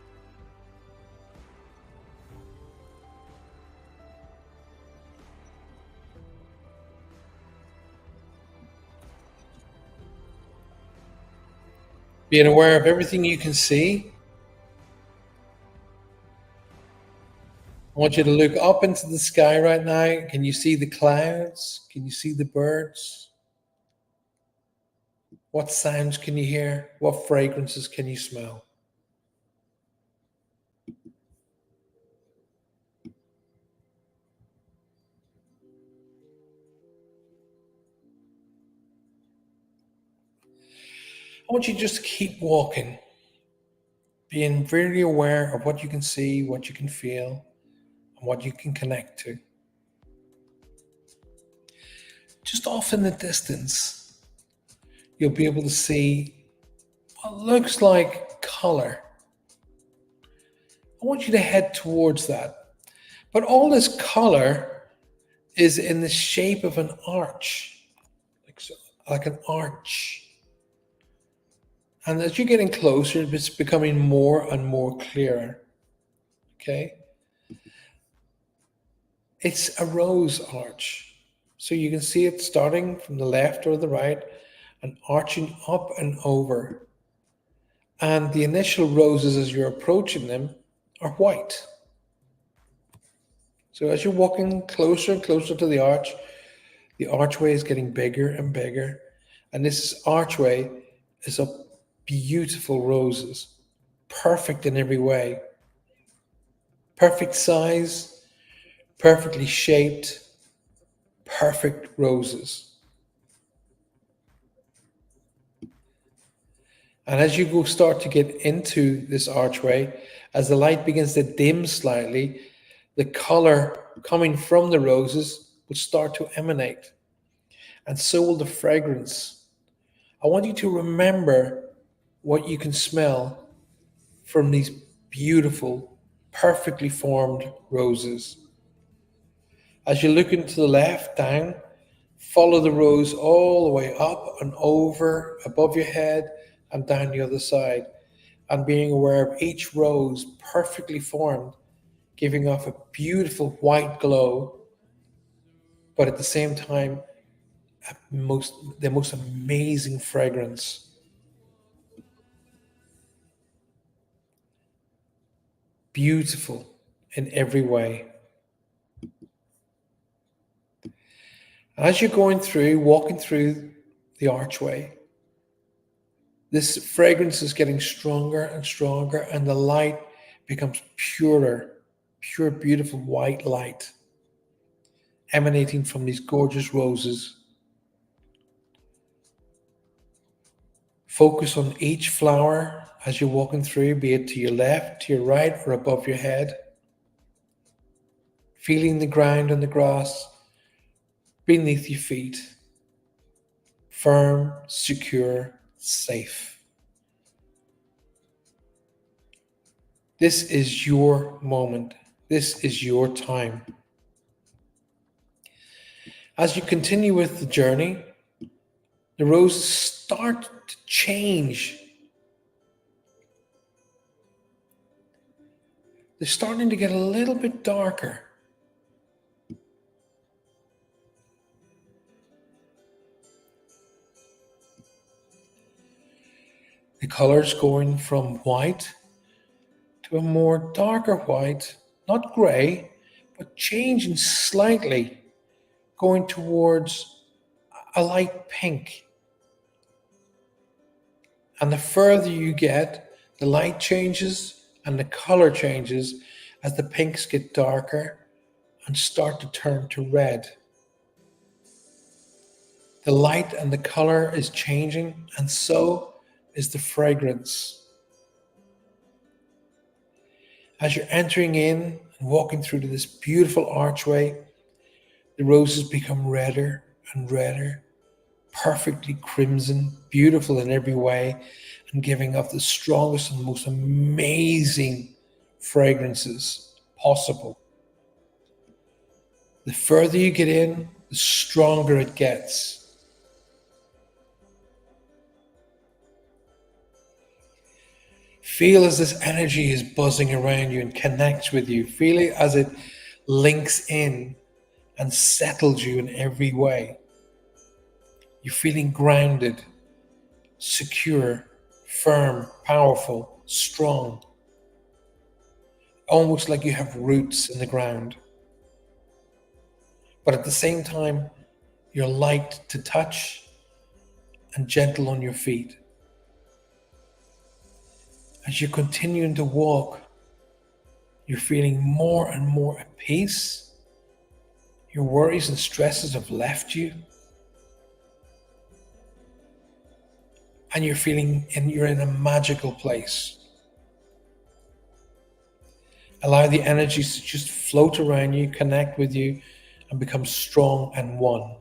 Being aware of everything you can see. I want you to look up into the sky right now. Can you see the clouds? Can you see the birds? What sounds can you hear? What fragrances can you smell? I want you just to keep walking, being very aware of what you can see, what you can feel, and what you can connect to. Just off in the distance, you'll be able to see what looks like color. I want you to head towards that. But all this color is in the shape of an arch, like, so, like an arch. And as you're getting closer, it's becoming more and more clearer. Okay? It's a rose arch. So you can see it starting from the left or the right and arching up and over. And the initial roses, as you're approaching them, are white. So as you're walking closer and closer to the archway is getting bigger and bigger. And this archway is of beautiful roses, perfect in every way, perfect size, perfectly shaped, perfect roses. And as you go start to get into this archway, as the light begins to dim slightly, the color coming from the roses will start to emanate. And so will the fragrance. I want you to remember what you can smell from these beautiful, perfectly formed roses. As you look into the left, down, follow the rose all the way up and over, above your head, and down the other side. And being aware of each rose perfectly formed, giving off a beautiful white glow, but at the same time, the most amazing fragrance. Beautiful in every way. As you're going through, walking through the archway, this fragrance is getting stronger and stronger, and the light becomes purer, pure, beautiful white light emanating from these gorgeous roses. Focus on each flower as you're walking through, be it to your left, to your right, or above your head. Feeling the ground and the grass beneath your feet. Firm, secure, safe. This is your moment. This is your time. As you continue with the journey, the roses start to change. They're starting to get a little bit darker. The colors going from white to a more darker white, not grey, but changing slightly, going towards a light pink. And the further you get, the light changes and the color changes as the pinks get darker and start to turn to red. The light and the color is changing, and so is the fragrance. As you're entering in and walking through to this beautiful archway, the roses become redder and redder, perfectly crimson, beautiful in every way, and giving off the strongest and most amazing fragrances possible. The further you get in, the stronger it gets. Feel as this energy is buzzing around you and connects with you. Feel it as it links in and settles you in every way. You're feeling grounded, secure, firm, powerful, strong. Almost like you have roots in the ground. But at the same time, you're light to touch and gentle on your feet. As you're continuing to walk, you're feeling more and more at peace. Your worries and stresses have left you. And you're in a magical place. Allow the energies to just float around you, connect with you, and become strong and one.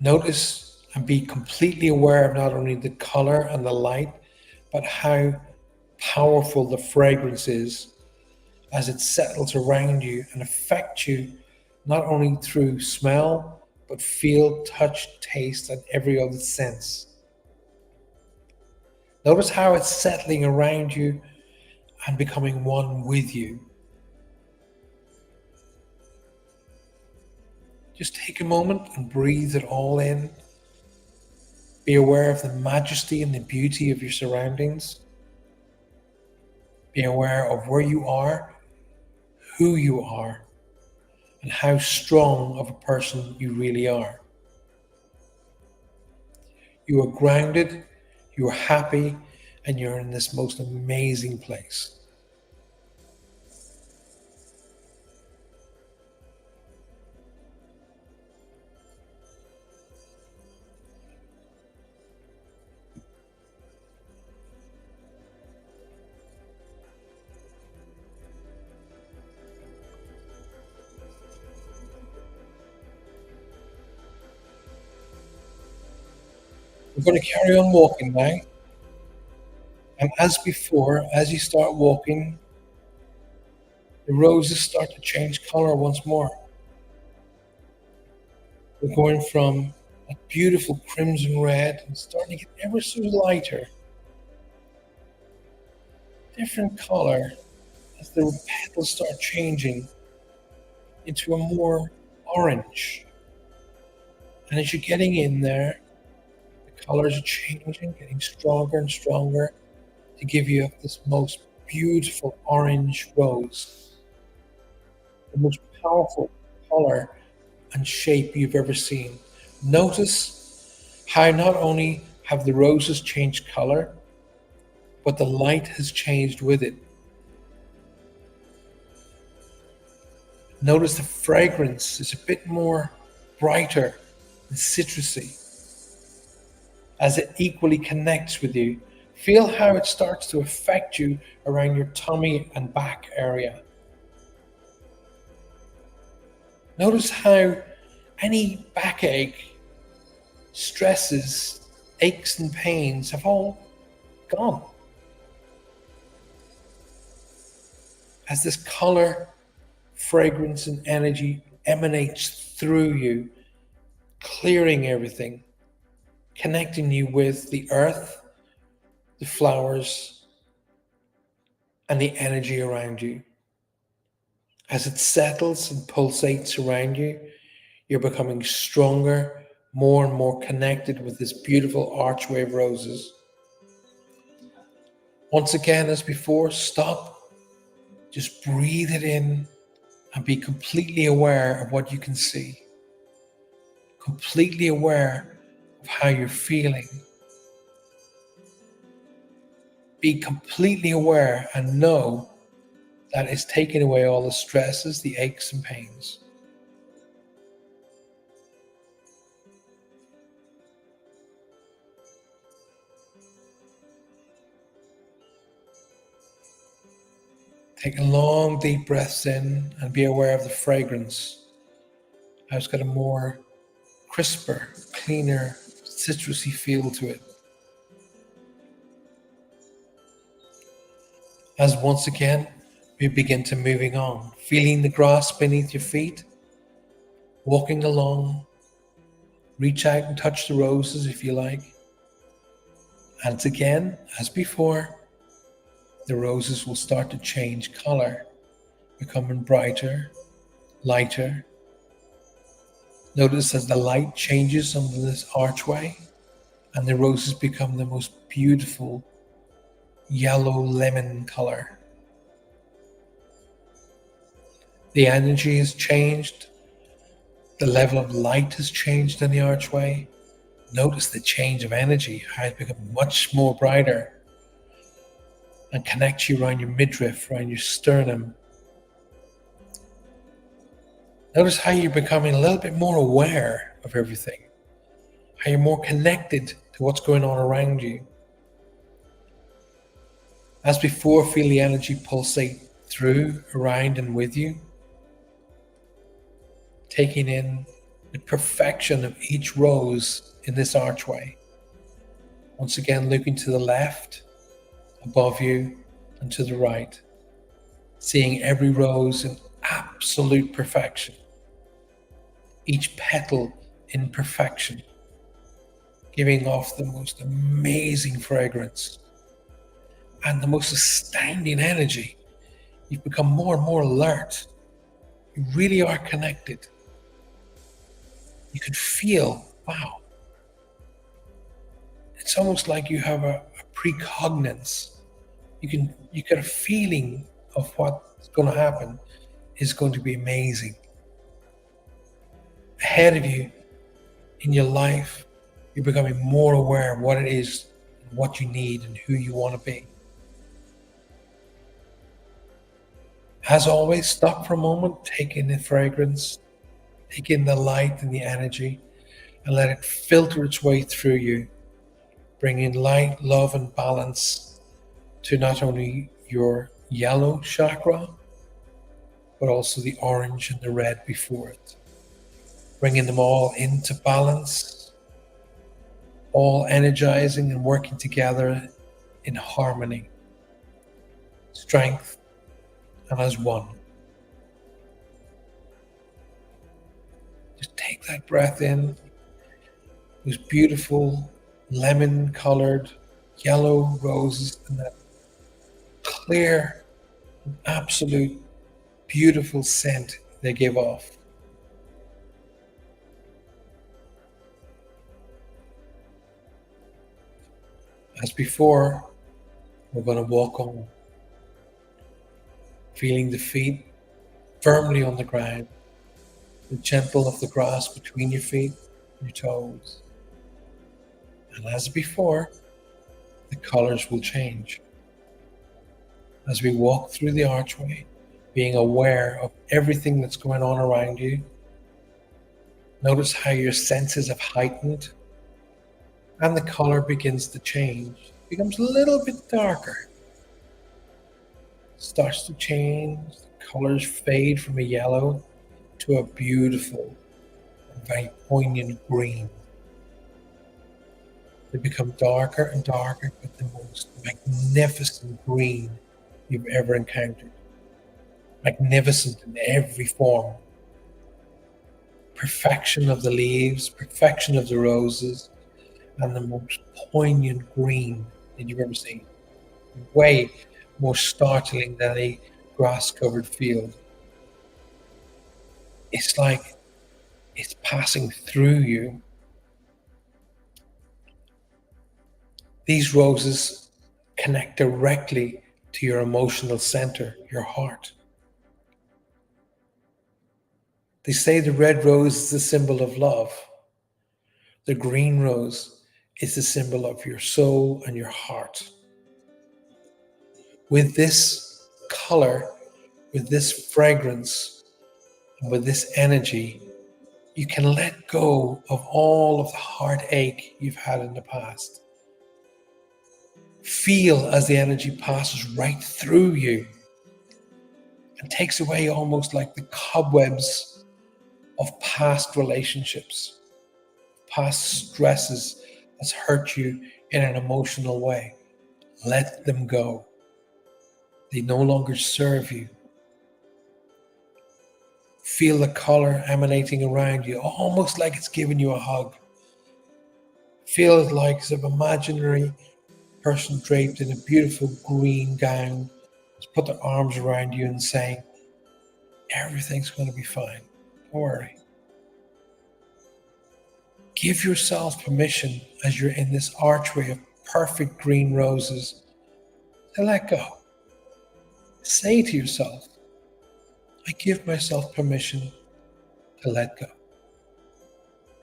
Notice and be completely aware of not only the color and the light, but how powerful the fragrance is as it settles around you and affects you not only through smell, but feel, touch, taste, and every other sense. Notice how it's settling around you and becoming one with you. Just take a moment and breathe it all in. Be aware of the majesty and the beauty of your surroundings. Be aware of where you are, who you are, and how strong of a person you really are. You are grounded, you are happy, and you're in this most amazing place. We're going to carry on walking now. And as before, as you start walking, the roses start to change color once more. We're going from a beautiful crimson red and starting to get ever so lighter. Different color as the petals start changing into a more orange. And as you're getting in there, the colors are changing, getting stronger and stronger to give you this most beautiful orange rose. the most powerful color and shape you've ever seen. Notice how not only have the roses changed color, but the light has changed with it. Notice the fragrance is a bit more brighter and citrusy as it equally connects with you. Feel how it starts to affect you around your tummy and back area. Notice how any backache, stresses, aches, and pains have all gone as this color, fragrance, and energy emanates through you, clearing everything, connecting you with the earth, the flowers, and the energy around you. As it settles and pulsates around you, you're becoming stronger, more and more connected with this beautiful archway of roses. Once again, as before, stop, just breathe it in, and be completely aware of what you can see. Completely aware of how you're feeling. Be completely aware and know that it's taking away all the stresses, the aches and pains. Take a long, deep breaths in and be aware of the fragrance. How it's got a more crisper, cleaner, citrusy feel to it. As once again, we begin to moving on, feeling the grass beneath your feet, walking along, reach out and touch the roses if you like. And again, as before, the roses will start to change color, becoming brighter, lighter. Notice as the light changes under this archway and the roses become the most beautiful yellow lemon color. The energy has changed. The level of light has changed in the archway. Notice the change of energy, how it's become much more brighter and connects you around your midriff, around your sternum. Notice how you're becoming a little bit more aware of everything, how you're more connected to what's going on around you. As before, feel the energy pulsate through, around, and with you, taking in the perfection of each rose in this archway. Once again, looking to the left, above you, and to the right, seeing every rose in absolute perfection, each petal in perfection, giving off the most amazing fragrance and the most astounding energy. You've become more and more alert. You really are connected. You can feel, wow. It's almost like you have a precognizance. You get a feeling of what's going to happen is going to be amazing. Ahead of you in your life, you're becoming more aware of what it is, and what you need, and who you want to be. As always, stop for a moment, take in the fragrance, take in the light and the energy, and let it filter its way through you, bringing light, love, and balance to not only your yellow chakra, but also the orange and the red before it. Bringing them all into balance, all energizing and working together in harmony, strength, and as one. Just take that breath in, those beautiful lemon-colored yellow roses and that clear, absolute beautiful scent they give off. As before, we're going to walk on, feeling the feet firmly on the ground, the gentle of the grass between your feet and your toes. And as before, the colors will change. As we walk through the archway, being aware of everything that's going on around you, notice how your senses have heightened and the color begins to change. It becomes a little bit darker. Starts to change. The colors fade from a yellow to a beautiful and very poignant green. They become darker and darker, but the most magnificent green you've ever encountered. Magnificent in every form. Perfection of the leaves, perfection of the roses, and the most poignant green that you've ever seen. Way more startling than a grass-covered field. It's like it's passing through you. These roses connect directly to your emotional center, your heart. They say the red rose is the symbol of love. The green rose is the symbol of your soul and your heart. With this color, with this fragrance, and with this energy, you can let go of all of the heartache you've had in the past. Feel as the energy passes right through you and takes away almost like the cobwebs of past relationships, past stresses that's hurt you in an emotional way. Let them go. They no longer serve you. Feel the color emanating around you, almost like it's giving you a hug. Feel it like some imaginary person draped in a beautiful green gown has put their arms around you and saying, everything's going to be fine. Don't worry. Give yourself permission as you're in this archway of perfect green roses to let go. Say to yourself, I give myself permission to let go.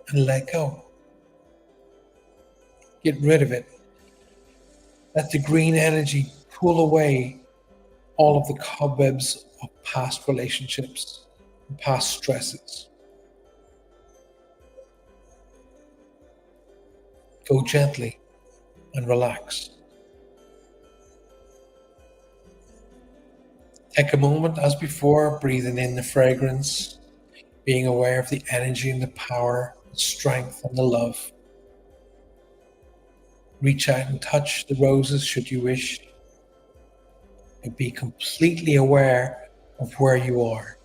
And let go. Get rid of it. Let the green energy pull away all of the cobwebs of past relationships and past stresses. Go gently and relax. Take a moment as before, breathing in the fragrance, being aware of the energy and the power, the strength and the love. Reach out and touch the roses should you wish, and be completely aware of where you are.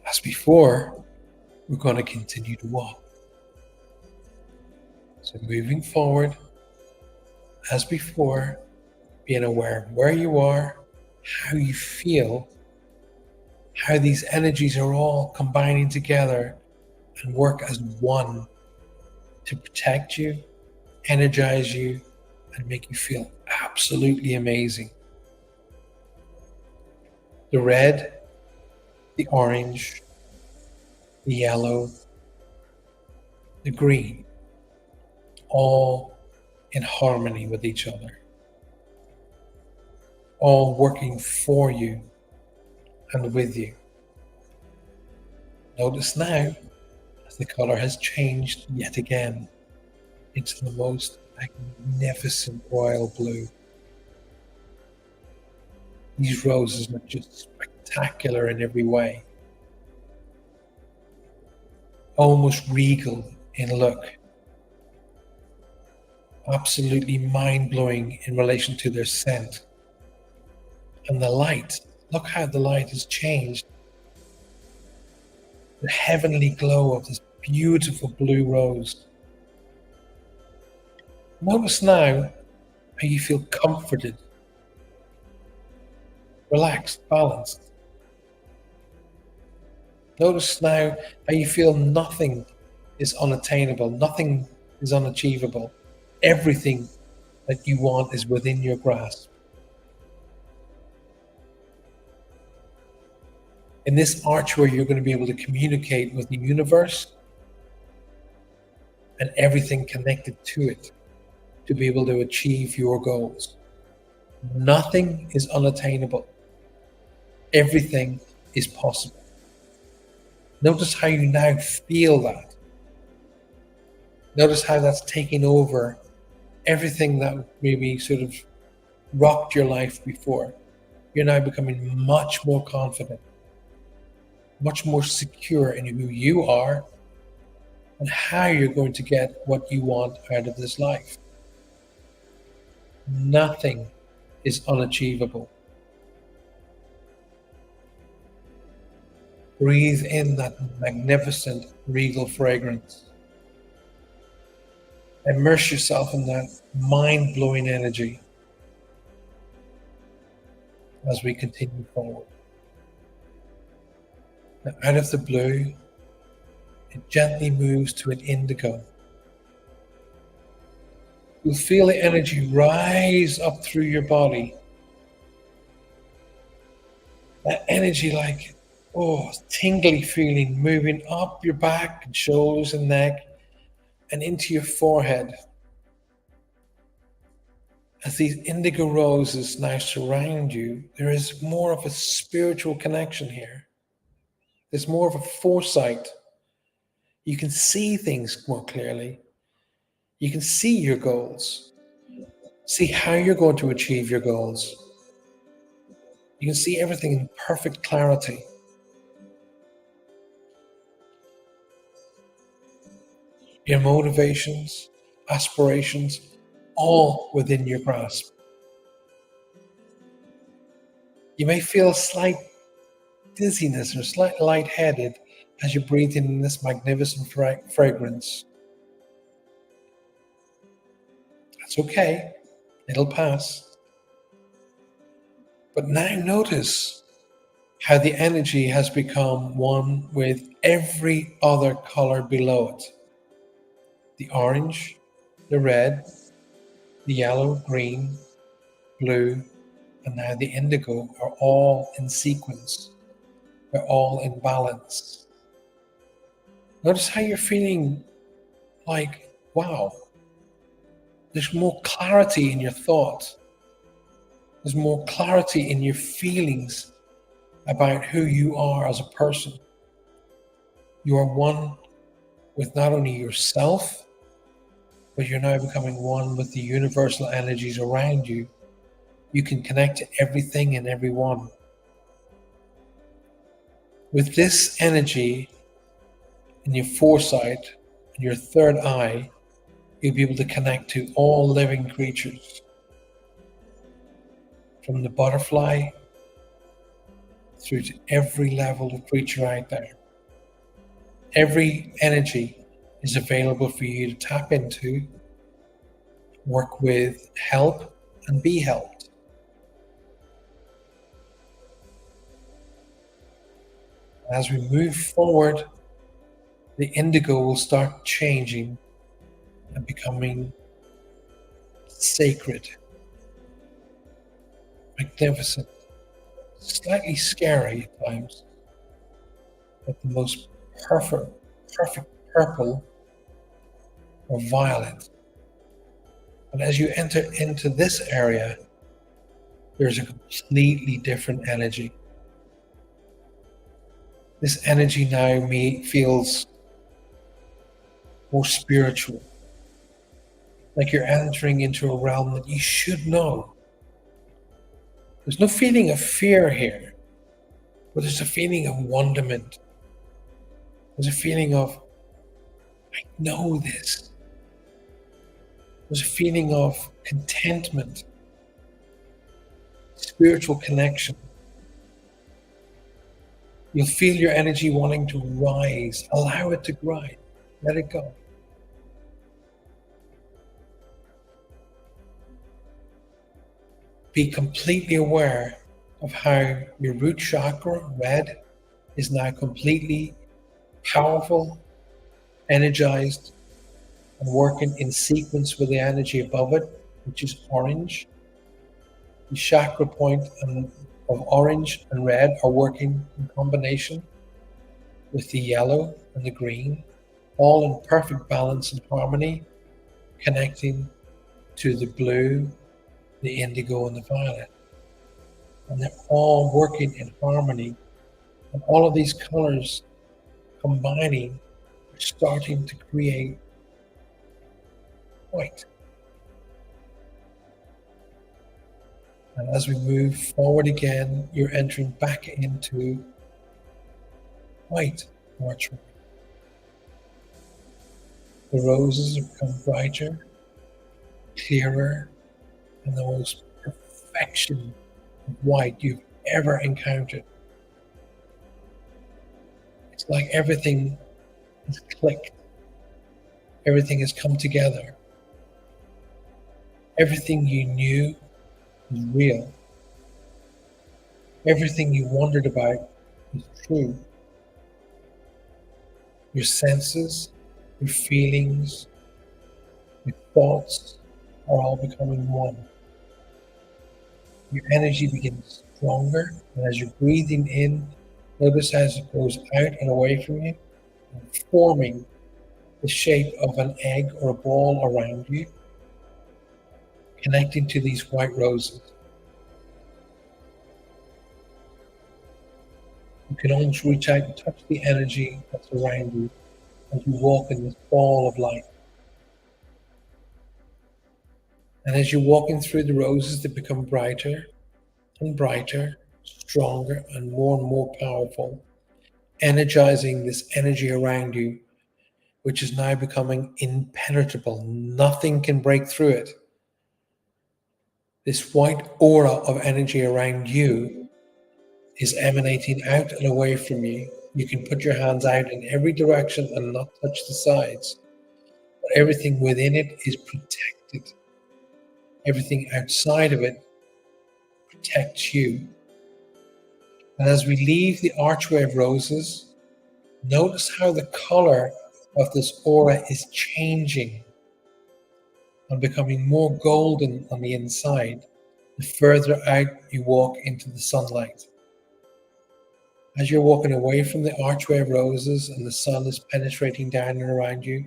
As before, we're going to continue to walk. So moving forward, as before, being aware of where you are, how you feel, how these energies are all combining together and work as one to protect you, energize you, and make you feel absolutely amazing. The red, the orange, the yellow, the green, all in harmony with each other, all working for you and with you. Notice now as the color has changed yet again into the most magnificent royal blue. These roses are just spectacular in every way, almost regal in look, absolutely mind-blowing in relation to their scent. And the light, look how the light has changed. The heavenly glow of this beautiful blue rose. Notice now how you feel comforted, relaxed, balanced. Notice now how you feel nothing is unattainable, nothing is unachievable. Everything that you want is within your grasp. In this archway, you're going to be able to communicate with the universe and everything connected to it to be able to achieve your goals. Nothing is unattainable. Everything is possible. Notice how you now feel that. Notice how that's taking over everything that maybe sort of rocked your life before. You're now becoming much more confident, much more secure in who you are and how you're going to get what you want out of this life. Nothing is unachievable. Breathe in that magnificent regal fragrance. Immerse yourself in that mind-blowing energy as we continue forward. Now, out of the blue, it gently moves to an indigo. You'll feel the energy rise up through your body. That energy like, tingly feeling moving up your back and shoulders and neck and into your forehead. As these indigo roses now surround you, there is more of a spiritual connection here. There's more of a foresight. You can see things more clearly. You can see your goals. See how you're going to achieve your goals. You can see everything in perfect clarity. Your motivations, aspirations, all within your grasp. You may feel a slight dizziness or slight lightheaded as you breathe in this magnificent fragrance. That's okay, it'll pass. But now notice how the energy has become one with every other color below it. The orange, the red, the yellow, green, blue, and now the indigo are all in sequence. They're all in balance. Notice how you're feeling like, wow, there's more clarity in your thoughts. There's more clarity in your feelings about who you are as a person. You are one with not only yourself, but you're now becoming one with the universal energies around you. You can connect to everything and everyone. With this energy in your foresight and your third eye, you'll be able to connect to all living creatures. From the butterfly through to every level of creature out there. Every energy is available for you to tap into, work with, help, and be helped. As we move forward, the indigo will start changing and becoming sacred, magnificent, slightly scary at times, but the most perfect purple or violet. And as you enter into this area, there's a completely different energy. This energy now feels more spiritual, like you're entering into a realm that you should know. There's no feeling of fear here, but there's a feeling of wonderment. There's a feeling of, I know this. There's a feeling of contentment, spiritual connection. You'll feel your energy wanting to rise. Allow it to grind. Let it go. Be completely aware of how your root chakra, red, is now completely powerful, energized, and working in sequence with the energy above it, which is orange. The chakra point of orange and red are working in combination with the yellow and the green, all in perfect balance and harmony, connecting to the blue, the indigo, and the violet. And they're all working in harmony. And all of these colors combining are starting to create white. And as we move forward again, you're entering back into white archery. The roses have become brighter, clearer, and the most perfection of white you've ever encountered. It's like everything has clicked. Everything has come together. Everything you knew is real. Everything you wondered about is true. Your senses, your feelings, your thoughts are all becoming one. Your energy begins stronger, and as you're breathing in, notice as it goes out and away from you, and forming the shape of an egg or a ball around you, connecting to these white roses. You can almost reach out and touch the energy that's around you as you walk in this ball of light. And as you're walking through the roses, they become brighter and brighter, stronger and more powerful, energizing this energy around you, which is now becoming impenetrable. Nothing can break through it. This white aura of energy around you is emanating out and away from you. You can put your hands out in every direction and not touch the sides. But everything within it is protected. Everything outside of it protects you. And as we leave the archway of roses, notice how the color of this aura is changing and becoming more golden on the inside the further out you walk into the sunlight. As you're walking away from the archway of roses and the sun is penetrating down and around you,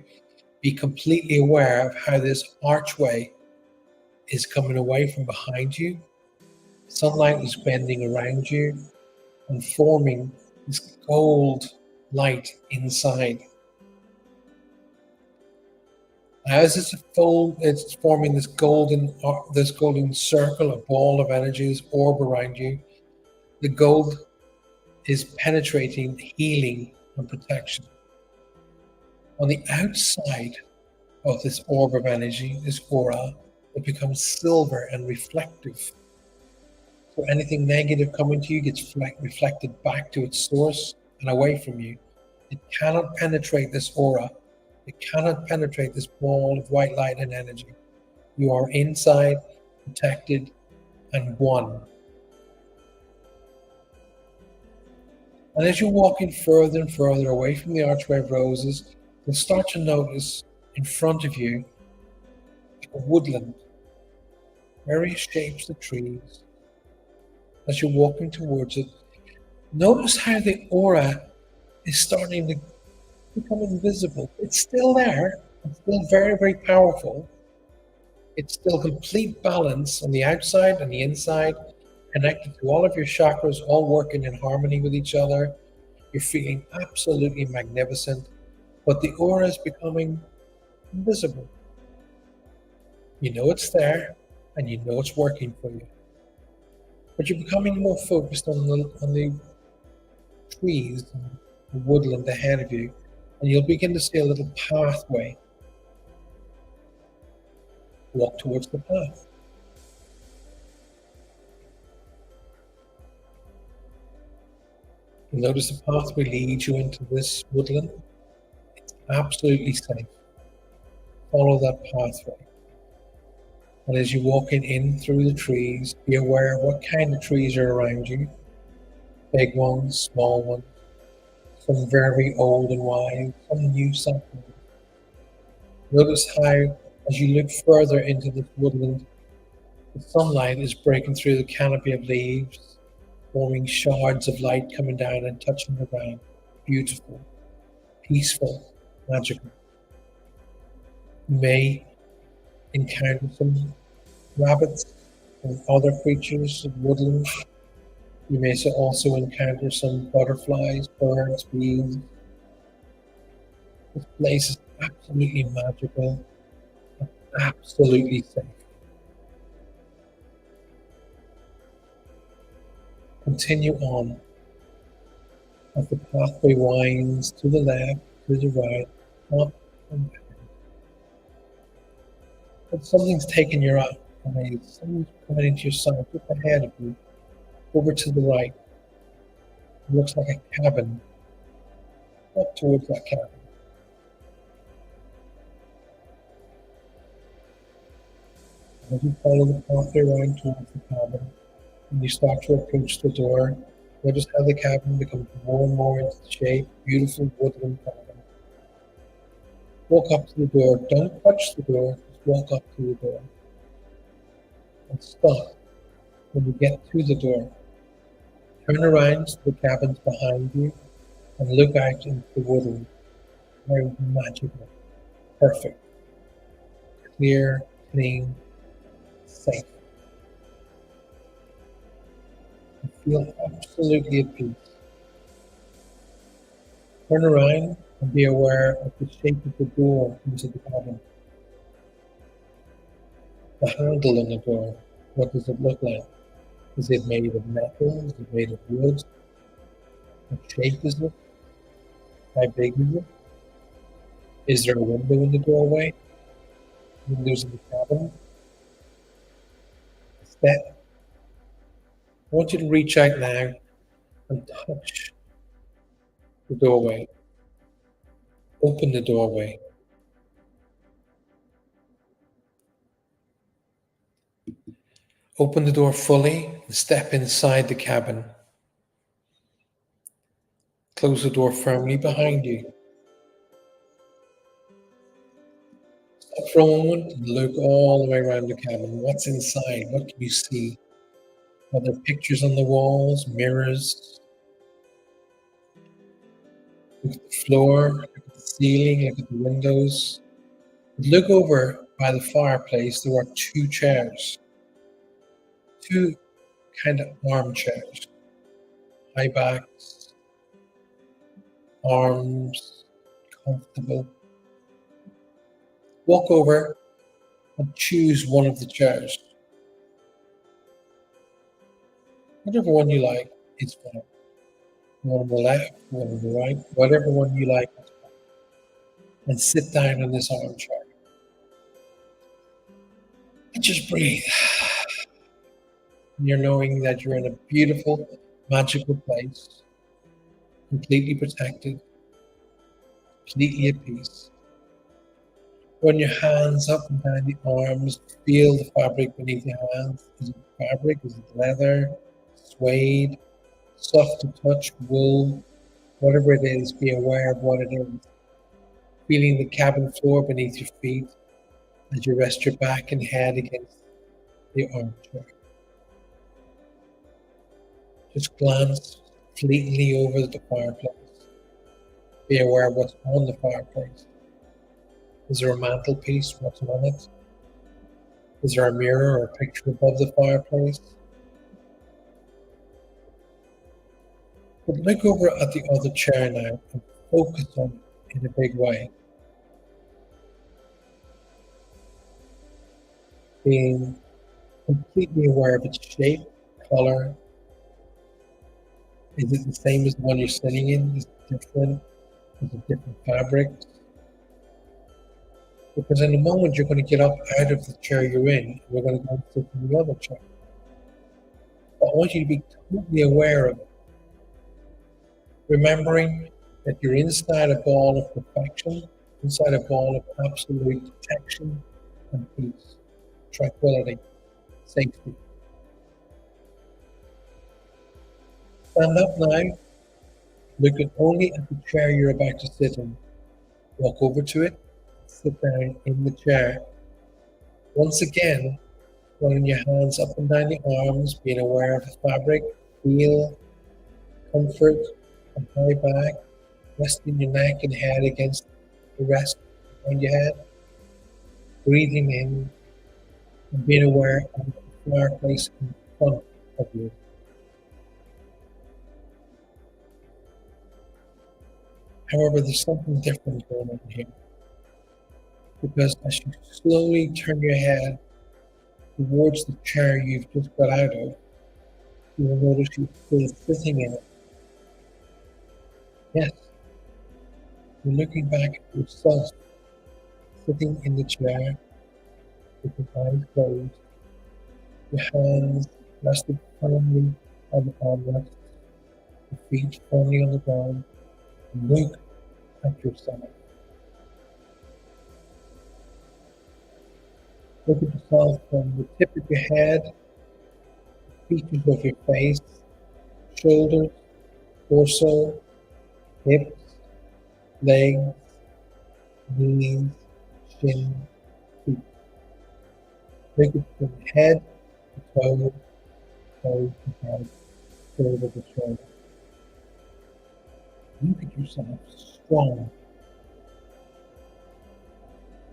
be completely aware of how this archway is coming away from behind you. Sunlight is bending around you and forming this gold light inside. As it's forming this golden circle, a ball of energy, this orb around you. The gold is penetrating, healing, and protection. On the outside of this orb of energy, this aura, it becomes silver and reflective. So anything negative coming to you gets reflected back to its source and away from you. It cannot penetrate this aura. It cannot penetrate this ball of white light and energy. You are inside, protected, and one. And as you're walking further and further away from the archway of roses, you'll start to notice in front of you a woodland, various shapes of trees. As you're walking towards it, notice how the aura is starting to become invisible. It's still there. It's still very, very powerful. It's still complete balance on the outside and the inside, connected to all of your chakras, all working in harmony with each other. You're feeling absolutely magnificent, but the aura is becoming invisible. You know it's there, and you know it's working for you. But you're becoming more focused on the trees and the woodland ahead of you, and you'll begin to see a little pathway. Walk towards the path. You notice the pathway leads you into this woodland. It's absolutely safe. Follow that pathway. And as you're walking in through the trees, be aware of what kind of trees are around you. Big ones, small ones, some very old and wise, some new saplings. Notice how, as you look further into this woodland, The sunlight is breaking through the canopy of leaves, forming shards of light coming down and touching the ground. Beautiful, peaceful, magical. You may encounter some rabbits and other creatures of woodland. You may also encounter some butterflies, birds, bees. This place is absolutely magical, absolutely safe. Continue on as the pathway winds to the left, to the right, up and down. But something's taking your eye. Something's coming into your sight, just ahead of you, over to the right. It looks like a cabin. Up towards that cabin. As you follow the pathway around towards the cabin, and you start to approach the door, notice how the cabin becomes more and more into shape, beautiful woodland cabin. Walk up to the door, don't touch the door, just walk up to the door. And stop when you get to the door. Turn around so the cabin's behind you and look out into the woodland. Very magical, perfect, clear, clean, safe. You feel absolutely at peace. Turn around and be aware of the shape of the door into the cabin. The handle on the door, what does it look like? Is it made of metal? Is it made of wood? What shape is it? How big is it? Is there a window in the doorway? Windows in the cabin? A step? I want you to reach out now and touch the doorway. Open the doorway. Open the door fully and step inside the cabin. Close the door firmly behind you. Stop for a moment and look all the way around the cabin. What's inside? What can you see? Are there pictures on the walls, mirrors? Look at the floor, look at the ceiling, look at the windows. Look over by the fireplace, there are two chairs. Two kind of armchairs. High backs, arms, comfortable. Walk over and choose one of the chairs. Whatever one you like is fine. One on the left, one on the right, whatever one you like is fine. And sit down in this armchair. And just breathe. And you're knowing that you're in a beautiful, magical place, completely protected, completely at peace. Run your hands up and down the arms, feel the fabric beneath your hands. Is it fabric? Is it leather? Suede? Soft to touch? Wool? Whatever it is, be aware of what it is. Feeling the cabin floor beneath your feet as you rest your back and head against the armchair. Just glance fleetingly over the fireplace. Be aware of what's on the fireplace. Is there a mantelpiece? What's on it? Is there a mirror or a picture above the fireplace? But look over at the other chair now and focus on it in a big way. Being completely aware of its shape, color. Is it the same as the one you're sitting in? Is it different? Is it different fabrics? Because in a moment you're going to get up out of the chair you're in, and we're going to go and sit in the other chair. But I want you to be totally aware of it. Remembering that you're inside a ball of perfection, inside a ball of absolute protection and peace, tranquility, safety. Stand up now, look only at the chair you're about to sit in. Walk over to it, sit down in the chair. Once again, Running your hands up and down the arms, being aware of the fabric, feel comfort and high back, resting your neck and head against the rest behind your head, breathing in and being aware of the fireplace in front of you. However, there's something different going on here, because as you slowly turn your head towards the chair you've just got out of, you will notice you're still sitting in it. Yes, you're looking back at yourself, sitting in the chair with your eyes closed, your hands rested firmly on the armrest, your feet firmly on the ground, and look at yourself. Look at yourself from the tip of your head, the features of your face, shoulders, torso, hips, legs, knees, chin, feet. Look at from head to toe, toe to head, shoulder to shoulder. Look at yourself strong.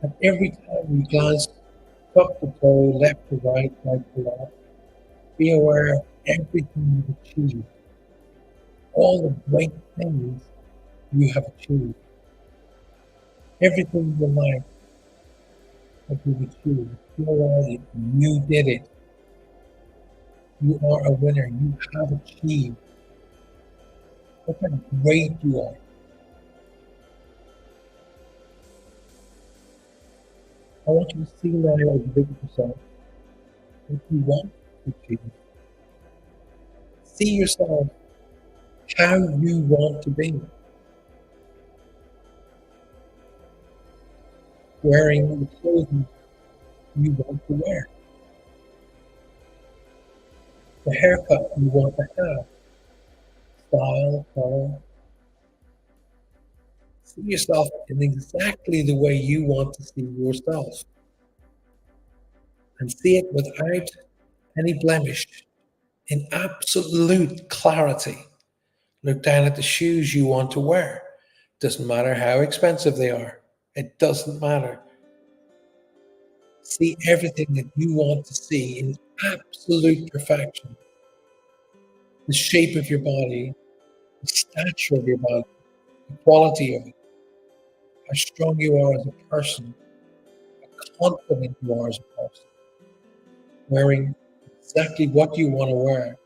And every time you glance top to toe, left to right, right to left, be aware of everything you've achieved, all the great things you have achieved, everything in your life that you've achieved. Realize it. You did it. You are a winner. You have achieved. Look how great you are. I want you to see now as you look at yourself what you want to achieve. See yourself how you want to be. Wearing the clothing you want to wear. The haircut you want to have. Style, color. See yourself in exactly the way you want to see yourself. And see it without any blemish, in absolute clarity. Look down at the shoes you want to wear. Doesn't matter how expensive they are. It doesn't matter. See everything that you want to see in absolute perfection. The shape of your body, the stature of your body, the quality of it, how strong you are as a person, how confident you are as a person, wearing exactly what you want to wear,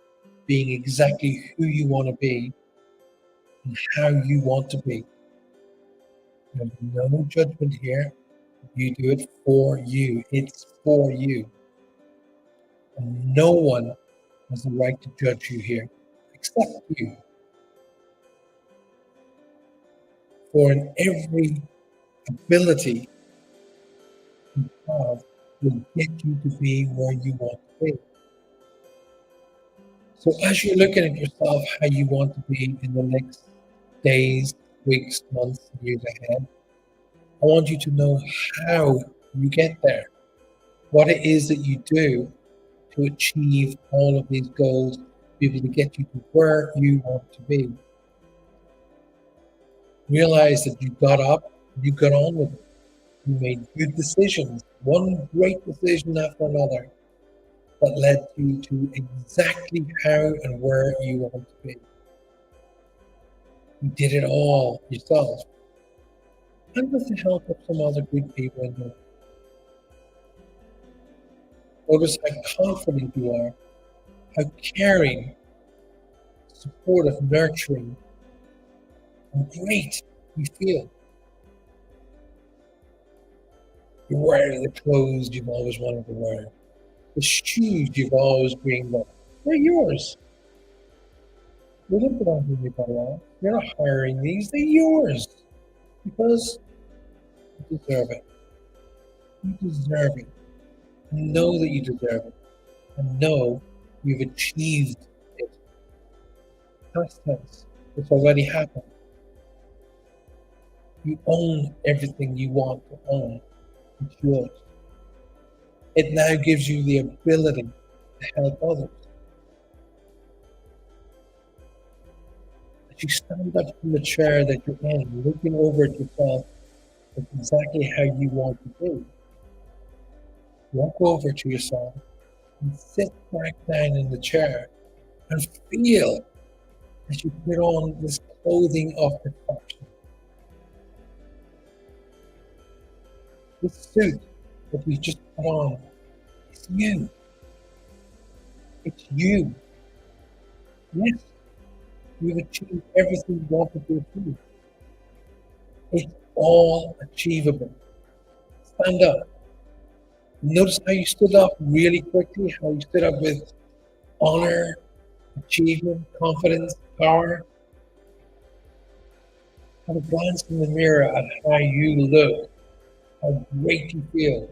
being exactly who you want to be, and how you want to be. There's no judgment here. You do it for you. It's for you. And no one has the right to judge you here, except you. For in every ability you have will get you to be where you want to be. So as you're looking at yourself, how you want to be in the next days, weeks, months, years ahead, I want you to know how you get there, what it is that you do to achieve all of these goals, be able to get you to where you want to be. Realize that you got up, you got on with it. You made good decisions, one great decision after another, that led you to exactly how and where you want to be. You did it all yourself, and with the help of some other good people in there. Notice how confident you are, how caring, supportive, nurturing, and great you feel. You're wearing the clothes you've always wanted to wear, the shoes you've always dreamed of. They're yours. You don't belong to anybody else. You're not hiring these, they're yours. Because you deserve it. You deserve it. Know that you deserve it. And know you've achieved it. Past tense. It's already happened. You own everything you want to own. It's yours. It now gives you the ability to help others. As you stand up from the chair that you're in, looking over at yourself, it's exactly how you want to be. Walk over to yourself and sit back down in the chair and feel as you put on this clothing of perfection. This suit that you just put on, it's you. It's you. Yes, you've achieved everything you wanted to achieve. It's all achievable. Stand up. Notice how you stood up really quickly, how you stood up with honor, achievement, confidence, power. Have a glance in the mirror at how you look, how great you feel.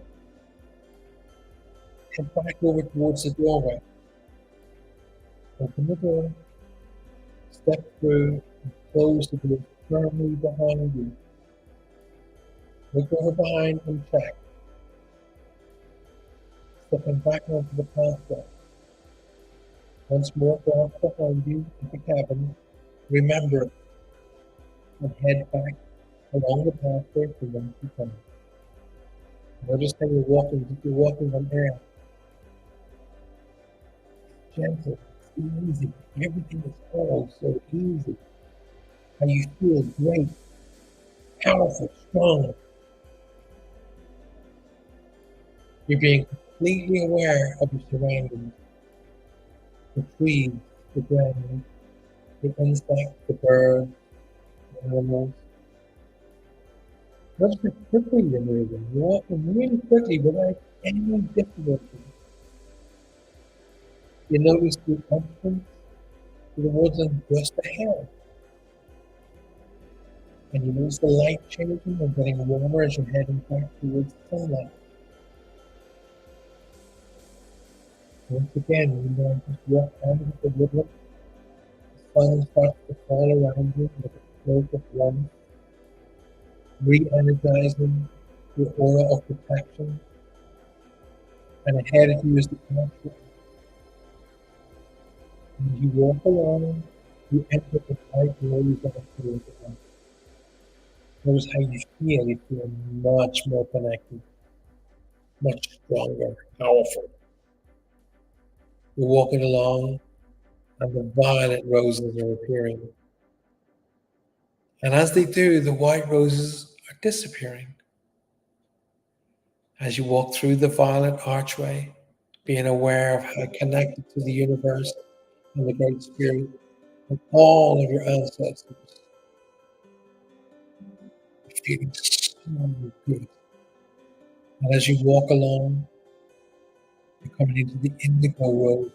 Head back over towards the doorway. Open the door, step through, and close the door firmly behind you. Look over behind and check. Stepping back onto the pathway. Once more, walk behind you to the cabin. Remember and head back along the pathway to whence you come. Notice how you're walking, as if you're walking on air. Gentle, it's easy. Everything is all so easy. And you feel great, powerful, strong. You're being completely aware of your surroundings. The trees, the ground, the insects, the birds, the animals. Notice how quickly you're moving. You're walking really quickly without any difficulty. You notice the entrance to the woodland just ahead. And you notice the light changing and getting warmer as you're heading back towards the sunlight. Once again, you now just walk out into the woodland. The sun starts to fall around you with a cloak of warmth, re-energizing your aura of protection. And ahead of you is the archway. As you walk along, you enter the bright rose of towards the light. Notice how you feel. You feel much more connected, much stronger, powerful. You're walking along, and the violet roses are appearing. And as they do, the white roses are disappearing. As you walk through the violet archway, being aware of how connected to the universe and the Great Spirit and all of your ancestors, you're feeling so good. And as you walk along, you're coming into the indigo rose.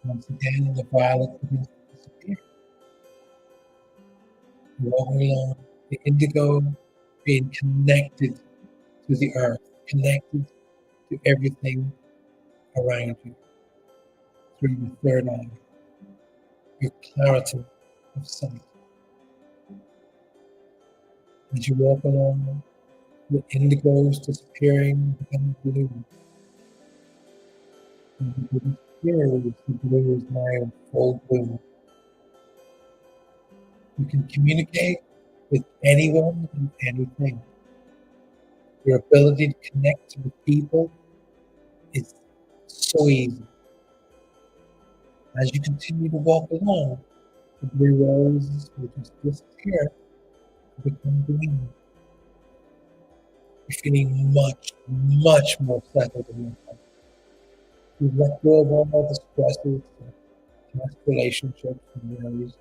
Once again, the violet begins to disappear. You're walking along, the indigo being connected to the earth, connected to everything around you through your third eye, your clarity of sight. As you walk along, the indigo is disappearing, becoming blue. And the blue is now in full bloom. You can communicate with anyone and anything. Your ability to connect with people is so easy. As you continue to walk along, the blue roses will just disappear and become green. You're feeling much, much more settled in your life. You've let go of all the stresses, the past relationships, and worries.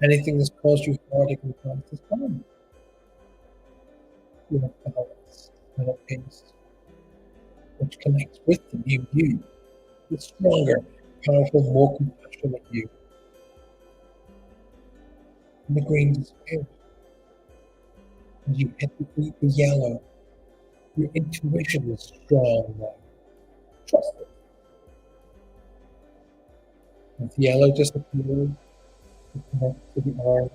Anything that's caused you heartache in the past is gone. You have balance and a peace, which connects with the new you, the stronger, powerful, more compassionate you. And the green disappears. As you hit the yellow, your intuition is strong now. Trust it. As the yellow disappears, you connect to the orange,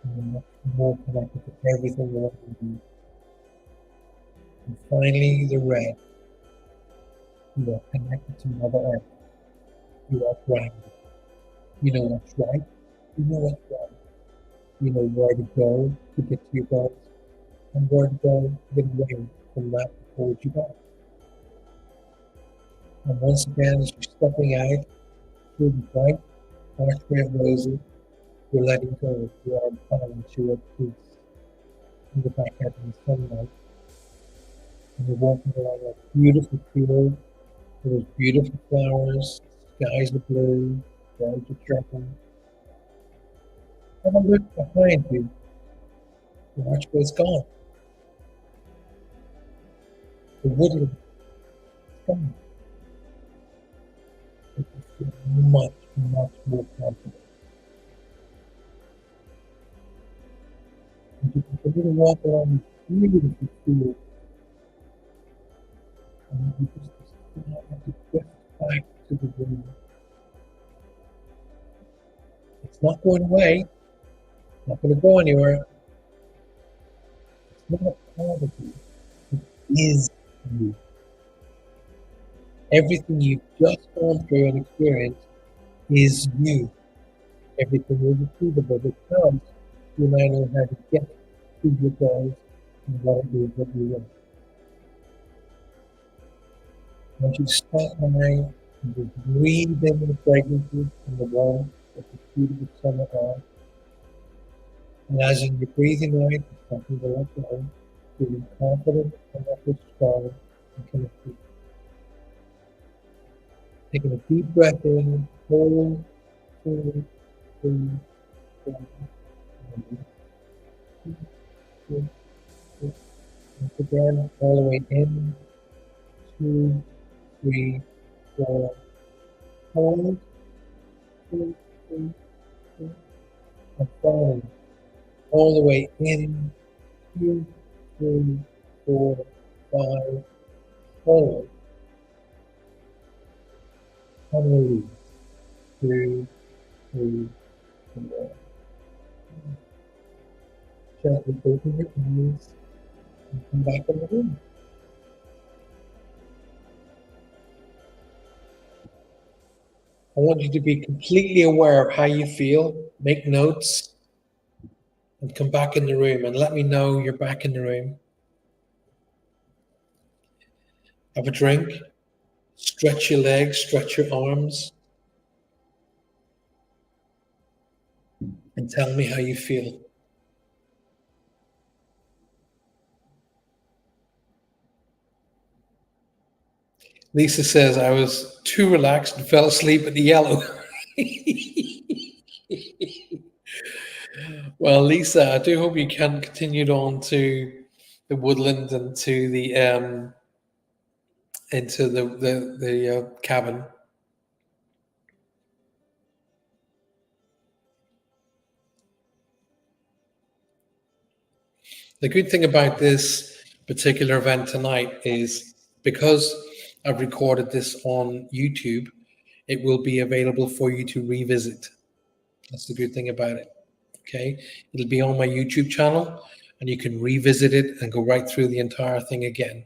and you're much more connected to everything around you. And finally, the red. You are connected to Mother Earth. You are grounded. You know what's right. You know what's wrong. You know where to go to get to your goals and where to go to get away from that hold you back. And once again, as you're stepping out through the bright archway of roses, you're letting go. You are balance. You are peace. And you're back out in the sunlight. And you're walking along a beautiful field. There's beautiful flowers. Skies are blue. Birds are chirping. Have a look behind you. Watch where it's gone. The woodland is gone. You feel much, much more confident. And you can continue to walk along this beautiful field. And you just have to drift back to the room. It's not going away. It's not going to go anywhere. It's not a part of you. It is you. Everything you've just gone through and experienced is you. Everything is achievable because you now know how to get to your goals and what it is that you want. Once you stop now and just breathe in the fragrances and the warmth of the beautiful summer air, and as you're breathing out, you're starting to let go, feeling confident and also strong and connected. Taking a deep breath in, hold, 2, 3, 4, and once again, all the way in, 2, 3, 4, hold, 2, 3, 4, and finally, all the way in, 2, 3, 4, 5, hold, and release, 2, 3, 4. Gently open your eyes and come back in the room. I want you to be completely aware of how you feel, make notes, and come back in the room and let me know you're back in the room. Have a drink, stretch your legs, stretch your arms, and tell me how you feel. Lisa says I was too relaxed and fell asleep at the yellow. Well, Lisa, I do hope you can continue on to the woodland and to the into the cabin. The good thing about this particular event tonight is because I've recorded this on YouTube, it will be available for you to revisit. That's the good thing about it. Okay, it'll be on my YouTube channel and you can revisit it and go right through the entire thing again.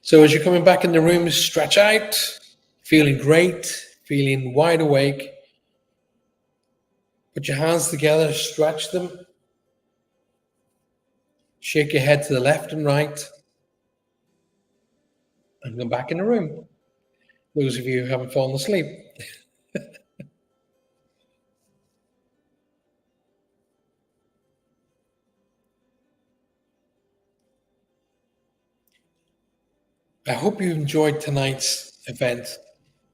So as you're coming back in the room, stretch out, feeling great, feeling wide awake. Put your hands together, stretch them. Shake your head to the left and right. And come back in the room. Those of you who haven't fallen asleep. I hope you enjoyed tonight's event,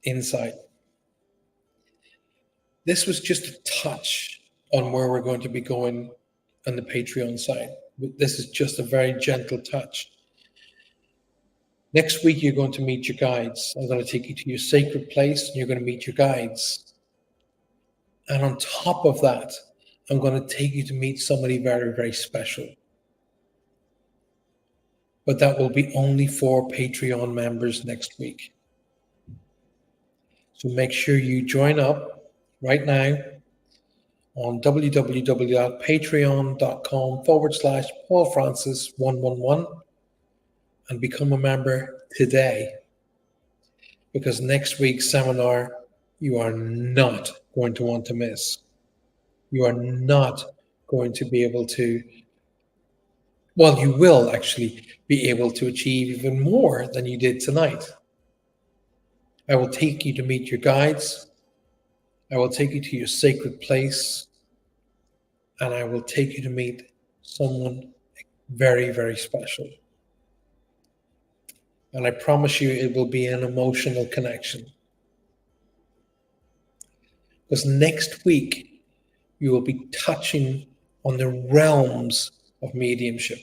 Insight. This was just a touch on where we're going to be going on the Patreon side. This is just a very gentle touch. Next week, you're going to meet your guides. I'm going to take you to your sacred place and you're going to meet your guides. And on top of that, I'm going to take you to meet somebody very, very special. But that will be only for Patreon members next week. So make sure you join up right now on www.patreon.com/PaulFrancis111 and become a member today, because next week's seminar you are not going to want to miss. You are not going to be able to, well, you will actually be able to achieve even more than you did tonight. I will take you to meet your guides. I will take you to your sacred place. And I will take you to meet someone very, very special. And I promise you it will be an emotional connection. Because next week, you will be touching on the realms of mediumship.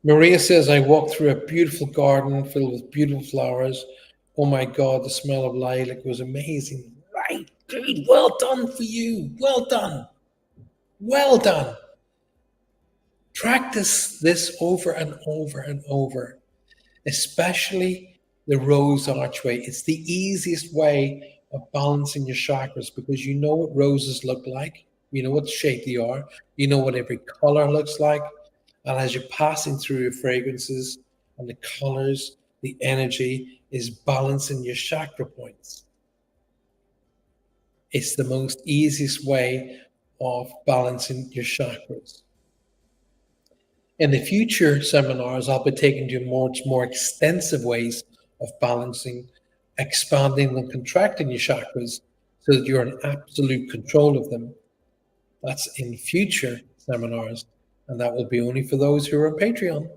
Maria says, I walked through a beautiful garden filled with beautiful flowers. Oh my God, the smell of lilac was amazing. Right, good, well done for you. Well done. Well done. Practice this over and over and over, especially the rose archway. It's the easiest way of balancing your chakras, because you know what roses look like, you know what shape they are, you know what every color looks like. And as you're passing through your fragrances and the colors, the energy is balancing your chakra points. It's the most easiest way of balancing your chakras. In the future seminars, I'll be taking you much more extensive ways of balancing, expanding and contracting your chakras so that you're in absolute control of them. That's in future seminars, and that will be only for those who are on Patreon.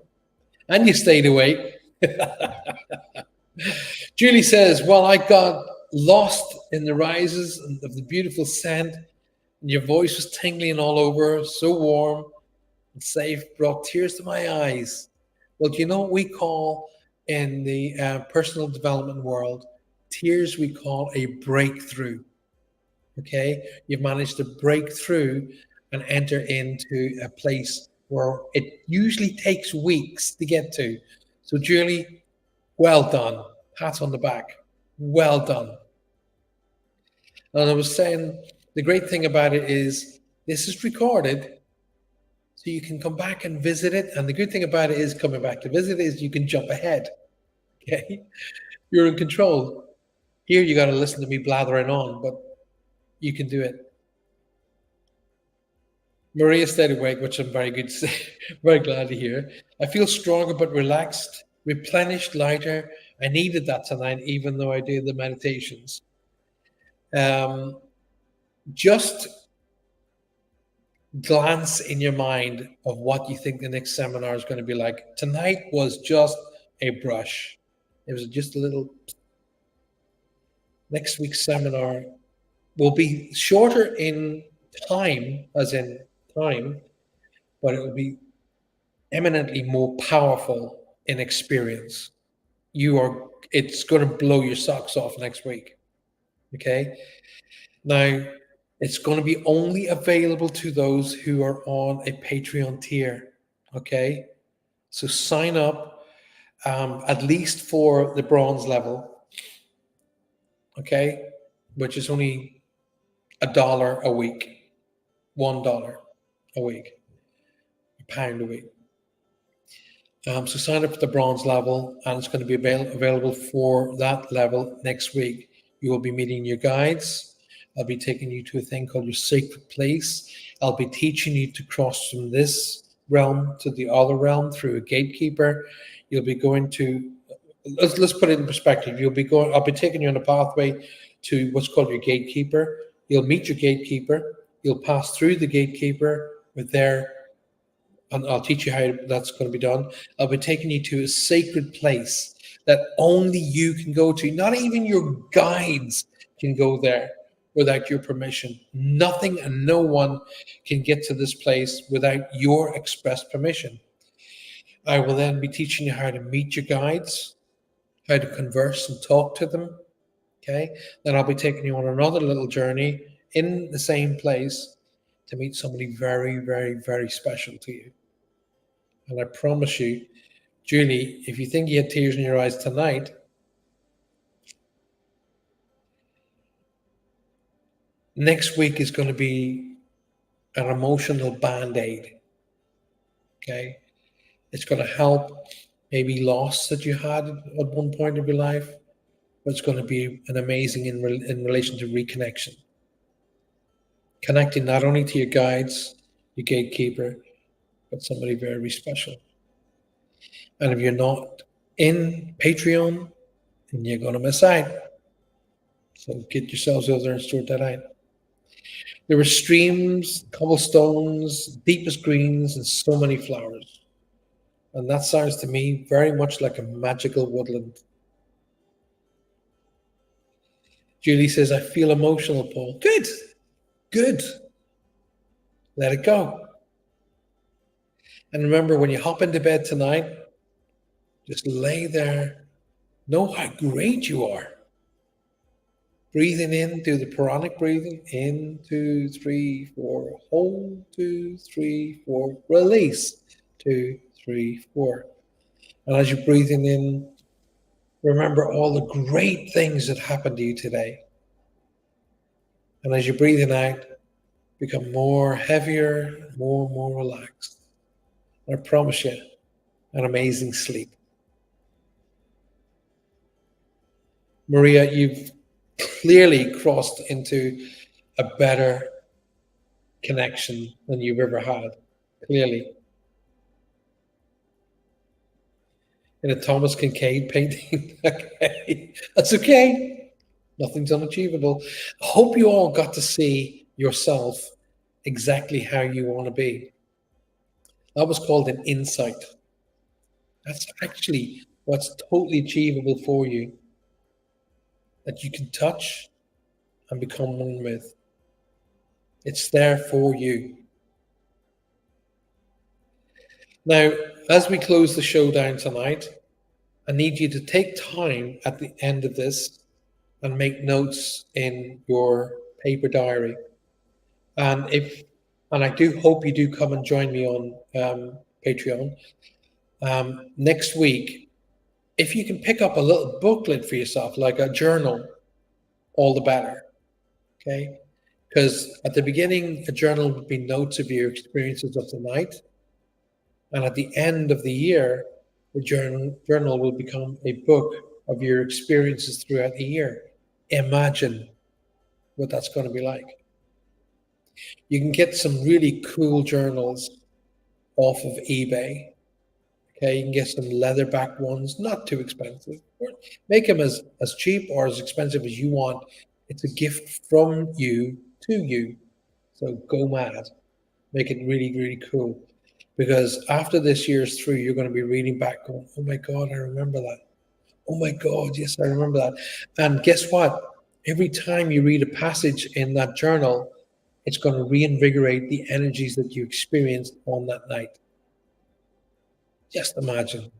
And you stayed awake. Julie says, well, I got lost in the rises of the beautiful scent, and your voice was tingling all over, so warm and safe, brought tears to my eyes. Well, do you know what we call in the personal development world? Tears we call a breakthrough. Okay, you've managed to break through and enter into a place where it usually takes weeks to get to. So, Julie, well done. Pat on the back. Well done. And I was saying, the great thing about it is this is recorded, so you can come back and visit it. And the good thing about it is coming back to visit it is you can jump ahead. Okay, you're in control. Here you got to listen to me blathering on, but you can do it. Maria stayed awake, which I'm very good to say, very glad to hear. I feel stronger but relaxed, replenished, lighter. I needed that tonight, even though I did the meditations. Just glance in your mind of what you think the next seminar is going to be like. Tonight was just a brush. It was just a little. Next week's seminar will be shorter in time, as in time, but it will be eminently more powerful in experience. It's going to blow your socks off next week. Okay. Now, it's going to be only available to those who are on a Patreon tier. Okay. So sign up at least for the bronze level. Okay. Which is only $1 a week, $1 a week, £1 a week. So sign up for the bronze level, and it's going to be available for that level next week. You will be meeting your guides. I'll be taking you to a thing called your sacred place. I'll be teaching you to cross from this realm to the other realm through a gatekeeper. You'll be going to, let's put it in perspective. I'll be taking you on a pathway to what's called your gatekeeper. You'll meet your gatekeeper. You'll pass through the gatekeeper with and I'll teach you how that's going to be done. I'll be taking you to a sacred place that only you can go to. Not even your guides can go there without your permission. Nothing and no one can get to this place without your express permission. I will then be teaching you how to meet your guides, how to converse and talk to them. Okay. Then I'll be taking you on another little journey in the same place to meet somebody very, very, very special to you. And I promise you, Julie, if you think you had tears in your eyes tonight, Next week is going to be an emotional band-aid. Okay. It's going to help maybe loss that you had at one point of your life, but it's going to be an amazing in relation to reconnection. Connecting not only to your guides, your gatekeeper, but somebody very special. And if you're not in Patreon, then you're going to miss out. So get yourselves out there and sort that out. There were streams, cobblestones, deepest greens, and so many flowers. And that sounds to me very much like a magical woodland. Julie says, I feel emotional, Paul. Good. Good. Let it go. And remember, when you hop into bed tonight, just lay there. Know how great you are. Breathing in, do the pranic breathing. In, 2, 3, 4. Hold, 2, 3, 4. Release, 2, 3, 4. And as you're breathing in, remember all the great things that happened to you today. And as you're breathing out, become more heavier, more relaxed. And I promise you, an amazing sleep. Maria, you've clearly crossed into a better connection than you've ever had. Clearly. In a Thomas Kincaid painting. Okay. That's okay. Nothing's unachievable. I hope you all got to see yourself exactly how you want to be. That was called an insight. That's actually what's totally achievable for you, that you can touch and become one with. It's there for you. Now, as we close the show down tonight, I need you to take time at the end of this and make notes in your paper diary. And I do hope you do come and join me on Patreon next week. If you can pick up a little booklet for yourself, like a journal, all the better. Okay? Because at the beginning, a journal would be notes of your experiences of the night. And at the end of the year, the journal will become a book of your experiences throughout the year. Imagine what that's going to be like. You can get some really cool journals off of eBay. Okay, you can get some leatherback ones, not too expensive. Make them as cheap or as expensive as you want. It's a gift from you to you. So go mad. Make it really, really cool. Because after this year's through, you're going to be reading back going, oh my God, I remember that. Oh my God, yes, I remember that. And guess what? Every time you read a passage in that journal, it's going to reinvigorate the energies that you experienced on that night. Just imagine.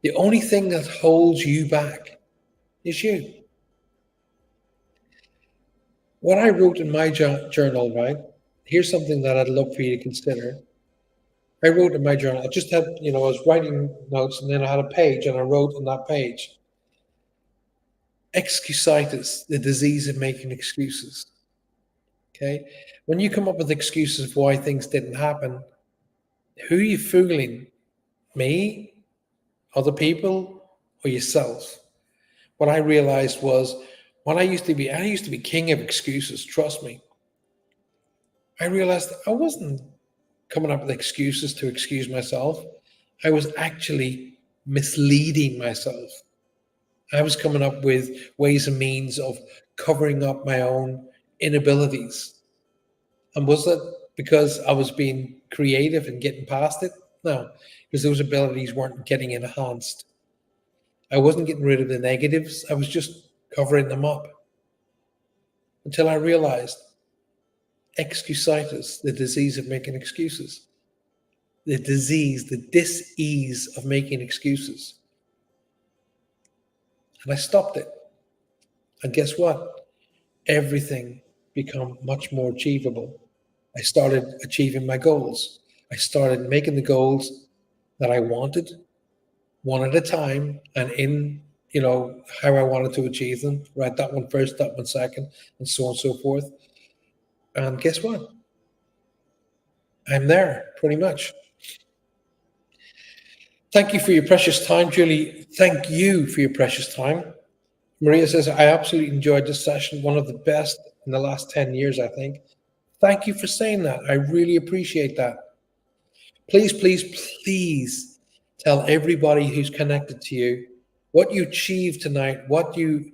The only thing that holds you back is you. What I wrote in my journal, right? Here's something that I'd love for you to consider. I wrote in my journal, I just had, I was writing notes and then I had a page and I wrote on that page, excusitis, the disease of making excuses. Okay? When you come up with excuses of why things didn't happen, who are you fooling? Me? Other people? Or yourself? What I realized was when I used to be king of excuses, trust me. I realized that I wasn't coming up with excuses to excuse myself. I was actually misleading myself. I was coming up with ways and means of covering up my own inabilities. And was that because I was being creative and getting past it? No, because those abilities weren't getting enhanced. I wasn't getting rid of the negatives. I was just covering them up. Until I realized excusitis, the disease of making excuses. The dis-ease of making excuses. And I stopped it. And guess what? Everything became much more achievable. I started achieving my goals. I started making the goals that I wanted, one at a time, and in how I wanted to achieve them. Right, that one first, that one second, and so on and so forth. And guess what? I'm there pretty much. Thank you for your precious time, Julie. Thank you for your precious time. Maria says, I absolutely enjoyed this session, one of the best in the last 10 years, I think. Thank you for saying that. I really appreciate that. Please, please, please tell everybody who's connected to you what you achieved tonight, what you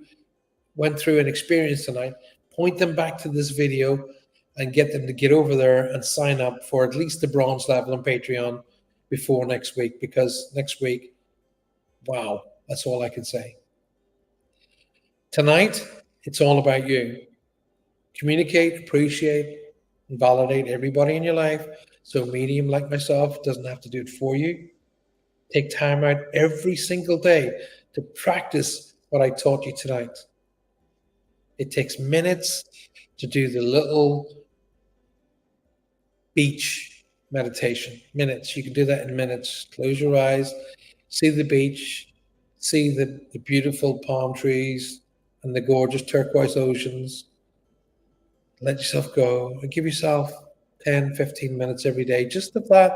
went through and experienced tonight. Point them back to this video and get them to get over there and sign up for at least the bronze level on Patreon before next week, because next week, wow, that's all I can say. Tonight, it's all about you. Communicate, appreciate, and validate everybody in your life so a medium like myself doesn't have to do it for you. Take time out every single day to practice what I taught you tonight. It takes minutes to do the little beach meditation. Minutes. You can do that in minutes. Close your eyes, see the beach, see the beautiful palm trees and the gorgeous turquoise oceans. Let yourself go and give yourself 10, 15 minutes every day just of that.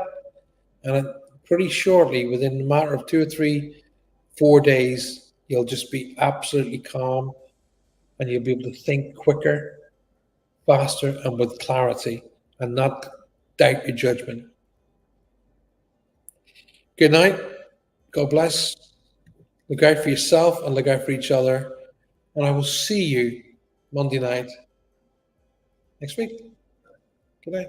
And pretty shortly, within a matter of 2 or 3, 4 days, you'll just be absolutely calm and you'll be able to think quicker, faster, and with clarity and not doubt your judgment. Good night. God bless. Look out for yourself and look out for each other. And I will see you Monday night next week. Good night.